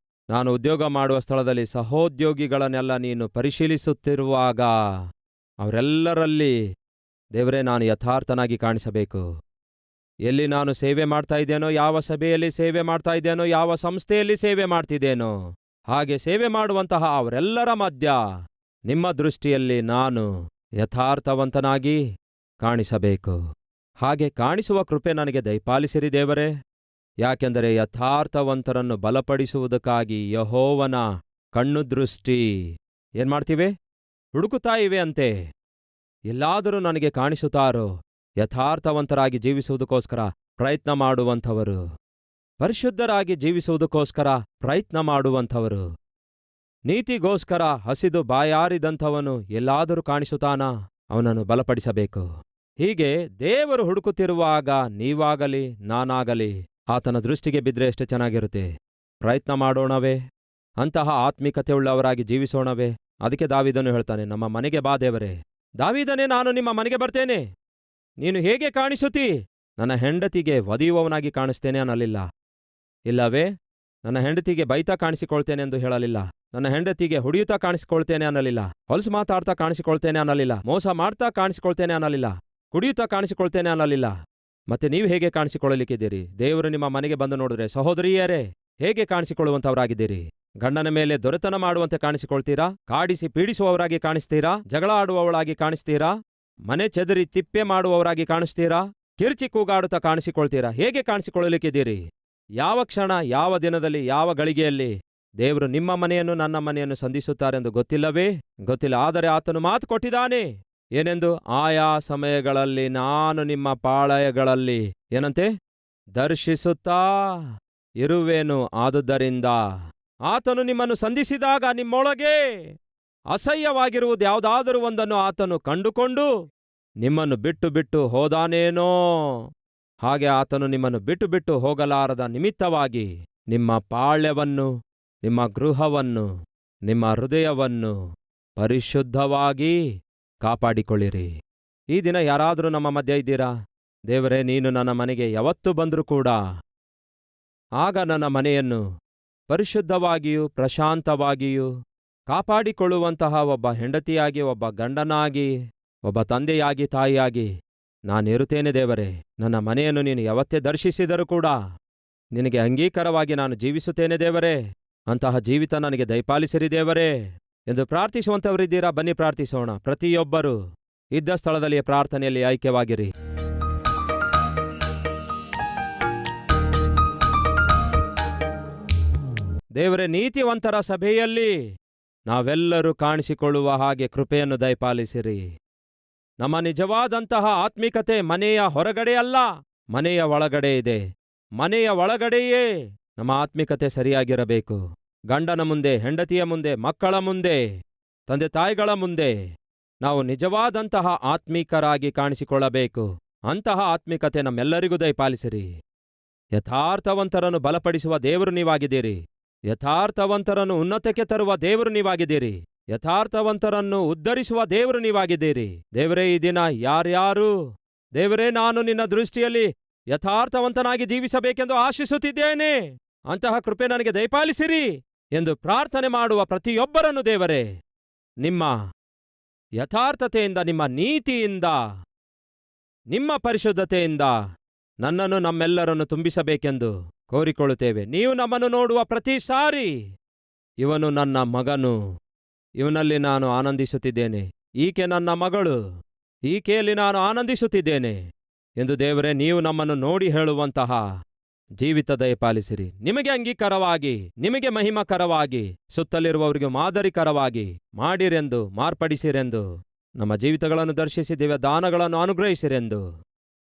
ನಾನು ಉದ್ಯೋಗ ಮಾಡುವ ಸ್ಥಳದಲ್ಲಿ ಸಹೋದ್ಯೋಗಿಗಳನ್ನೆಲ್ಲ ನೀನು ಪರಿಶೀಲಿಸುತ್ತಿರುವಾಗ ಅವರೆಲ್ಲರಲ್ಲಿ ದೇವರೇ ನಾನು ಯಥಾರ್ಥನಾಗಿ ಕಾಣಿಸಬೇಕು. ಎಲ್ಲಿ ನಾನು ಸೇವೆ ಮಾಡ್ತಾ ಇದ್ದೇನೋ, ಯಾವ ಸಭೆಯಲ್ಲಿ ಸೇವೆ ಮಾಡ್ತಾ ಇದ್ದೇನೋ, ಯಾವ ಸಂಸ್ಥೆಯಲ್ಲಿ ಸೇವೆ ಮಾಡ್ತಿದ್ದೇನೋ, ಹಾಗೆ ಸೇವೆ ಮಾಡುವಂತಹ ಅವರೆಲ್ಲರ ಮಧ್ಯ ನಿಮ್ಮ ದೃಷ್ಟಿಯಲ್ಲಿ ನಾನು ಯಥಾರ್ಥವಂತನಾಗಿ ಕಾಣಿಸಬೇಕು. ಹಾಗೆ ಕಾಣಿಸುವ ಕೃಪೆ ನನಗೆ ದಯಪಾಲಿಸಿರಿ ದೇವರೇ. ಯಾಕೆಂದರೆ ಯಥಾರ್ಥವಂತರನ್ನು ಬಲಪಡಿಸುವುದಕ್ಕಾಗಿ ಯೆಹೋವನ ಕಣ್ಣು ದೃಷ್ಟಿ ಏನ್ಮಾಡ್ತಿವೆ? ಹುಡುಕುತ್ತಾ ಇವೆ ಅಂತೆ. ಎಲ್ಲಾದರೂ ನನಗೆ ಕಾಣಿಸುತ್ತಾರೋ ಯಥಾರ್ಥವಂತರಾಗಿ ಜೀವಿಸುವುದಕ್ಕೋಸ್ಕರ ಪ್ರಯತ್ನ ಮಾಡುವಂಥವರು, ಪರಿಶುದ್ಧರಾಗಿ ಜೀವಿಸುವುದಕ್ಕೋಸ್ಕರ ಪ್ರಯತ್ನ ಮಾಡುವಂಥವರು, ನೀತಿಗೋಸ್ಕರ ಹಸಿದು ಬಾಯಾರಿದಂಥವನು ಎಲ್ಲಾದರೂ ಕಾಣಿಸುತ್ತಾನಾ? ಅವನನ್ನು ಬಲಪಡಿಸಬೇಕು. ಹೀಗೆ ದೇವರು ಹುಡುಕುತ್ತಿರುವಾಗ ನೀವಾಗಲಿ ನಾನಾಗಲಿ ಆತನ ದೃಷ್ಟಿಗೆ ಬಿದ್ದರೆ ಎಷ್ಟು ಚೆನ್ನಾಗಿರುತ್ತೆ. ಪ್ರಯತ್ನ ಮಾಡೋಣವೇ? ಅಂತಹ ಆತ್ಮಿಕತೆಯುಳ್ಳವರಾಗಿ ಜೀವಿಸೋಣವೇ? ಅದಕ್ಕೆ ದಾವೀದನು ಹೇಳ್ತಾನೆ, ನಮ್ಮ ಮನೆಗೆ ಬಾ ದೇವರೇ. ದಾವೀದನೇ, ನಾನು ನಿಮ್ಮ ಮನೆಗೆ ಬರ್ತೇನೆ. ನೀನು ಹೇಗೆ ಕಾಣಿಸುತ್ತೀ? ನನ್ನ ಹೆಂಡತಿಗೆ ಒದೆಯುವವನಾಗಿ ಕಾಣಿಸ್ತೇನೆ ಅನ್ನಲಿಲ್ಲ. ಇಲ್ಲವೇ ನನ್ನ ಹೆಂಡತಿಗೆ ಬೈತಾ ಕಾಣಿಸಿಕೊಳ್ತೇನೆ ಎಂದು ಹೇಳಲಿಲ್ಲ. ನನ್ನ ಹೆಂಡತಿಗೆ ಹೊಡೆಯುತ್ತಾ ಕಾಣಿಸಿಕೊಳ್ತೇನೆ ಅನ್ನಲಿಲ್ಲ. ಹೊಲಸು ಮಾತಾಡ್ತಾ ಕಾಣಿಸಿಕೊಳ್ತೇನೆ ಅನ್ನಲಿಲ್ಲ. ಮೋಸ ಮಾಡ್ತಾ ಕಾಣಿಸಿಕೊಳ್ತೇನೆ ಅನ್ನಲಿಲ್ಲ. ಕುಡಿಯುತ್ತಾ ಕಾಣಿಸಿಕೊಳ್ತೇನೆ ಅನ್ನಲಿಲ್ಲ. ಮತ್ತೆ ನೀವು ಹೇಗೆ ಕಾಣಿಸಿಕೊಳ್ಳಲಿಕ್ಕಿದ್ದೀರಿ? ದೇವರು ನಿಮ್ಮ ಮನೆಗೆ ಬಂದು ನೋಡಿದ್ರೆ ಸಹೋದರಿಯರೇ ಹೇಗೆ ಕಾಣಿಸಿಕೊಳ್ಳುವಂಥವರಾಗಿದ್ದೀರಿ? ಗಂಡನ ಮೇಲೆ ದೊರೆತನ ಮಾಡುವಂತೆ ಕಾಣಿಸಿಕೊಳ್ತೀರಾ? ಕಾಡಿಸಿ ಪೀಡಿಸುವವರಾಗಿ ಕಾಣಿಸ್ತೀರಾ? ಜಗಳ ಆಡುವವಳಾಗಿ ಕಾಣಿಸ್ತೀರಾ? ಮನೆ ಚೆದರಿ ತಿಪ್ಪೆ ಮಾಡುವವರಾಗಿ ಕಾಣಿಸ್ತೀರಾ? ಕಿರ್ಚಿ ಕೂಗಾಡುತ್ತಾ ಕಾಣಿಸಿಕೊಳ್ತೀರಾ? ಹೇಗೆ ಕಾಣಿಸಿಕೊಳ್ಳಲಿಕ್ಕಿದ್ದೀರಿ? ಯಾವ ಕ್ಷಣ, ಯಾವ ದಿನದಲ್ಲಿ, ಯಾವ ಗಳಿಗೆಯಲ್ಲಿ ದೇವರು ನಿಮ್ಮ ಮನೆಯನ್ನು ನನ್ನ ಮನೆಯನ್ನು ಸಂಧಿಸುತ್ತಾರೆಂದು ಗೊತ್ತಿಲ್ಲವೇ? ಗೊತ್ತಿಲ್ಲ. ಆದರೆ ಆತನು ಮಾತು ಕೊಟ್ಟಿದ್ದಾನೆ. ಏನೆಂದು? ಆಯಾ ಸಮಯಗಳಲ್ಲಿ ನಾನು ನಿಮ್ಮ ಪಾಳಯಗಳಲ್ಲಿ ಏನಂತೆ ದರ್ಶಿಸುತ್ತಾ ಇರುವೆನು. ಆದುದರಿಂದ ಆತನು ನಿಮ್ಮನ್ನು ಸಂಧಿಸಿದಾಗ ನಿಮ್ಮೊಳಗೆ ಅಸಹ್ಯವಾಗಿರುವುದ್ಯಾವುದಾದರೂ ಒಂದನ್ನು ಆತನು ಕಂಡುಕೊಂಡು ನಿಮ್ಮನ್ನು ಬಿಟ್ಟು ಬಿಟ್ಟು ಹೋದಾನೇನೋ, ಹಾಗೆ ಆತನು ನಿಮ್ಮನ್ನು ಬಿಟ್ಟು ಬಿಟ್ಟು ಹೋಗಲಾರದ ನಿಮಿತ್ತವಾಗಿ ನಿಮ್ಮ ಪಾಳ್ಯವನ್ನು, ನಿಮ್ಮ ಗೃಹವನ್ನು, ನಿಮ್ಮ ಹೃದಯವನ್ನು ಪರಿಶುದ್ಧವಾಗಿ ಕಾಪಾಡಿಕೊಳ್ಳಿರಿ. ಈ ದಿನ ಯಾರಾದರೂ ನಮ್ಮ ಮಧ್ಯೆ ಇದ್ದೀರಾ? ದೇವರೇ, ನೀನು ನನ್ನ ಮನೆಗೆ ಯಾವತ್ತು ಬಂದರೂ ಕೂಡ ಆಗ ನನ್ನ ಮನೆಯನ್ನು ಪರಿಶುದ್ಧವಾಗಿಯೂ ಪ್ರಶಾಂತವಾಗಿಯೂ ಕಾಪಾಡಿಕೊಳ್ಳುವಂತಹ ಒಬ್ಬ ಹೆಂಡತಿಯಾಗಿ, ಒಬ್ಬ ಗಂಡನಾಗಿ, ಒಬ್ಬ ತಂದೆಯಾಗಿ, ತಾಯಿಯಾಗಿ ನಾನಿರುತ್ತೇನೆ ದೇವರೇ. ನನ್ನ ಮನೆಯನ್ನು ನೀನು ಯಾವತ್ತೇ ದರ್ಶಿಸಿದರೂ ಕೂಡ ನಿನಗೆ ಅಂಗೀಕಾರವಾಗಿ ನಾನು ಜೀವಿಸುತ್ತೇನೆ ದೇವರೇ. ಅಂತಹ ಜೀವಿತ ನನಗೆ ದಯಪಾಲಿಸಿರಿ ದೇವರೇ ಎಂದು ಪ್ರಾರ್ಥಿಸುವಂಥವರಿದ್ದೀರಾ? ಬನ್ನಿ ಪ್ರಾರ್ಥಿಸೋಣ. ಪ್ರತಿಯೊಬ್ಬರೂ ಇದ್ದ ಸ್ಥಳದಲ್ಲಿ ಪ್ರಾರ್ಥನೆಯಲ್ಲಿ ಐಕ್ಯವಾಗಿರಿ. ದೇವರೇ, ನೀತಿವಂತರ ಸಭೆಯಲ್ಲಿ ನಾವೆಲ್ಲರೂ ಕಾಣಿಸಿಕೊಳ್ಳುವ ಹಾಗೆ ಕೃಪೆಯನ್ನು ದಯಪಾಲಿಸಿರಿ. ನಮ್ಮ ನಿಜವಾದಂತಹ ಆತ್ಮಿಕತೆ ಮನೆಯ ಹೊರಗಡೆ ಅಲ್ಲ, ಮನೆಯ ಒಳಗಡೆ ಇದೆ. ಮನೆಯ ಒಳಗಡೆಯೇ ನಮ್ಮ ಆತ್ಮಿಕತೆ ಸರಿಯಾಗಿರಬೇಕು. ಗಂಡನ ಮುಂದೆ, ಹೆಂಡತಿಯ ಮುಂದೆ, ಮಕ್ಕಳ ಮುಂದೆ, ತಂದೆ ತಾಯಿಗಳ ಮುಂದೆ ನಾವು ನಿಜವಾದಂತಹ ಆತ್ಮೀಕರಾಗಿ ಕಾಣಿಸಿಕೊಳ್ಳಬೇಕು. ಅಂತಹ ಆತ್ಮಿಕತೆ ನಮ್ಮೆಲ್ಲರಿಗೂ ದಯಪಾಲಿಸಿರಿ. ಯಥಾರ್ಥವಂತರನ್ನು ಬಲಪಡಿಸುವ ದೇವರು ನೀವಾಗಿದ್ದೀರಿ. ಯಥಾರ್ಥವಂತರನ್ನು ಉನ್ನತಕ್ಕೆ ತರುವ ದೇವರು ನೀವಾಗಿದ್ದೀರಿ. ಯಥಾರ್ಥವಂತರನ್ನು ಉದ್ಧರಿಸುವ ದೇವರು ನೀವಾಗಿದ್ದೀರಿ. ದೇವರೇ, ಈ ದಿನ ಯಾರ್ಯಾರು ದೇವರೇ ನಾನು ನಿನ್ನ ದೃಷ್ಟಿಯಲ್ಲಿ ಯಥಾರ್ಥವಂತನಾಗಿ ಜೀವಿಸಬೇಕೆಂದು ಆಶಿಸುತ್ತಿದ್ದೇನೆ, ಅಂತಹ ಕೃಪೆ ನನಗೆ ದಯಪಾಲಿಸಿರಿ ಎಂದು ಪ್ರಾರ್ಥನೆ ಮಾಡುವ ಪ್ರತಿಯೊಬ್ಬರನ್ನು ದೇವರೇ ನಿಮ್ಮ ಯಥಾರ್ಥತೆಯಿಂದ, ನಿಮ್ಮ ನೀತಿಯಿಂದ, ನಿಮ್ಮ ಪರಿಶುದ್ಧತೆಯಿಂದ ನನ್ನನ್ನು, ನಮ್ಮೆಲ್ಲರನ್ನು ತುಂಬಿಸಬೇಕೆಂದು ಕೋರಿಕೊಳ್ಳುತ್ತೇವೆ. ನೀವು ನಮ್ಮನ್ನು ನೋಡುವ ಪ್ರತಿ ಸಾರಿ ಇವನು ನನ್ನ ಮಗನು, ಇವನಲ್ಲಿ ನಾನು ಆನಂದಿಸುತ್ತಿದ್ದೇನೆ, ಈಕೆ ನನ್ನ ಮಗಳು, ಈಕೆಯಲ್ಲಿ ನಾನು ಆನಂದಿಸುತ್ತಿದ್ದೇನೆ ಎಂದು ದೇವರೇ ನೀವು ನಮ್ಮನ್ನು ನೋಡಿ ಹೇಳುವಂತಹ ಜೀವಿತ ದಯಪಾಲಿಸಿರಿ. ನಿಮಗೆ ಅಂಗೀಕಾರವಾಗಿ, ನಿಮಗೆ ಮಹಿಮಕರವಾಗಿ, ಸುತ್ತಲಿರುವವರಿಗೆ ಮಾದರಿಕರವಾಗಿ ಮಾಡಿರೆಂದು, ಮಾರ್ಪಡಿಸಿರೆಂದು ನಮ್ಮ ಜೀವಿತಗಳನ್ನು ದರ್ಶಿಸಿ ದಿವ್ಯ ದಾನಗಳನ್ನು ಅನುಗ್ರಹಿಸಿರೆಂದು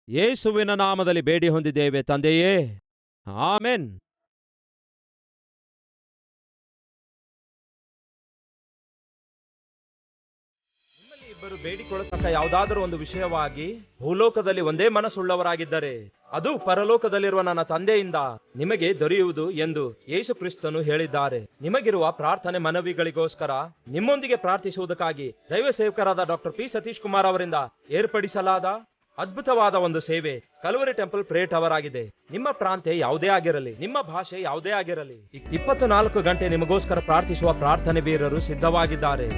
ಯೇಸುವಿನ ನಾಮದಲ್ಲಿ ಬೇಡಿ ಹೊಂದಿದ್ದೇವೆ ತಂದೆಯೇ, ಆಮೆನ್. ಇಬ್ಬರು ಬೇಡಿಕೊಳ್ಳತಕ್ಕ ಯಾವುದಾದರೂ ಒಂದು ವಿಷಯವಾಗಿ ಭೂಲೋಕದಲ್ಲಿ ಒಂದೇ ಮನಸ್ಸುಳ್ಳವರಾಗಿದ್ದರೆ ಅದು ಪರಲೋಕದಲ್ಲಿರುವ ನನ್ನ ತಂದೆಯಿಂದ ನಿಮಗೆ ದೊರೆಯುವುದು ಎಂದು ಯೇಸು ಕ್ರಿಸ್ತನು ಹೇಳಿದ್ದಾರೆ. ನಿಮಗಿರುವ ಪ್ರಾರ್ಥನೆ ಮನವಿಗಳಿಗೋಸ್ಕರ ನಿಮ್ಮೊಂದಿಗೆ ಪ್ರಾರ್ಥಿಸುವುದಕ್ಕಾಗಿ ದೈವ ಸೇವಕರಾದ ಡಾಕ್ಟರ್ ಪಿ ಸತೀಶ್ ಕುಮಾರ್ ಅವರಿಂದ ಏರ್ಪಡಿಸಲಾದ ಅದ್ಭುತವಾದ ಒಂದು ಸೇವೆ ಕಲ್ವರಿ ಟೆಂಪಲ್ ಪ್ರೇಯರ್ ಟವರ್ ಆಗಿದೆ. ನಿಮ್ಮ ಪ್ರಾಂತ್ಯ ಯಾವುದೇ ಆಗಿರಲಿ, ನಿಮ್ಮ ಭಾಷೆ ಯಾವುದೇ ಆಗಿರಲಿ, 24 ಗಂಟೆ ನಿಮಗೋಸ್ಕರ ಪ್ರಾರ್ಥಿಸುವ ಪ್ರಾರ್ಥನೆ ವೀರರು ಸಿದ್ಧವಾಗಿದ್ದಾರೆ.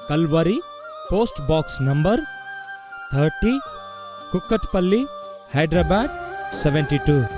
Calvary, post box number 30, Kukatpally, Hyderabad 72.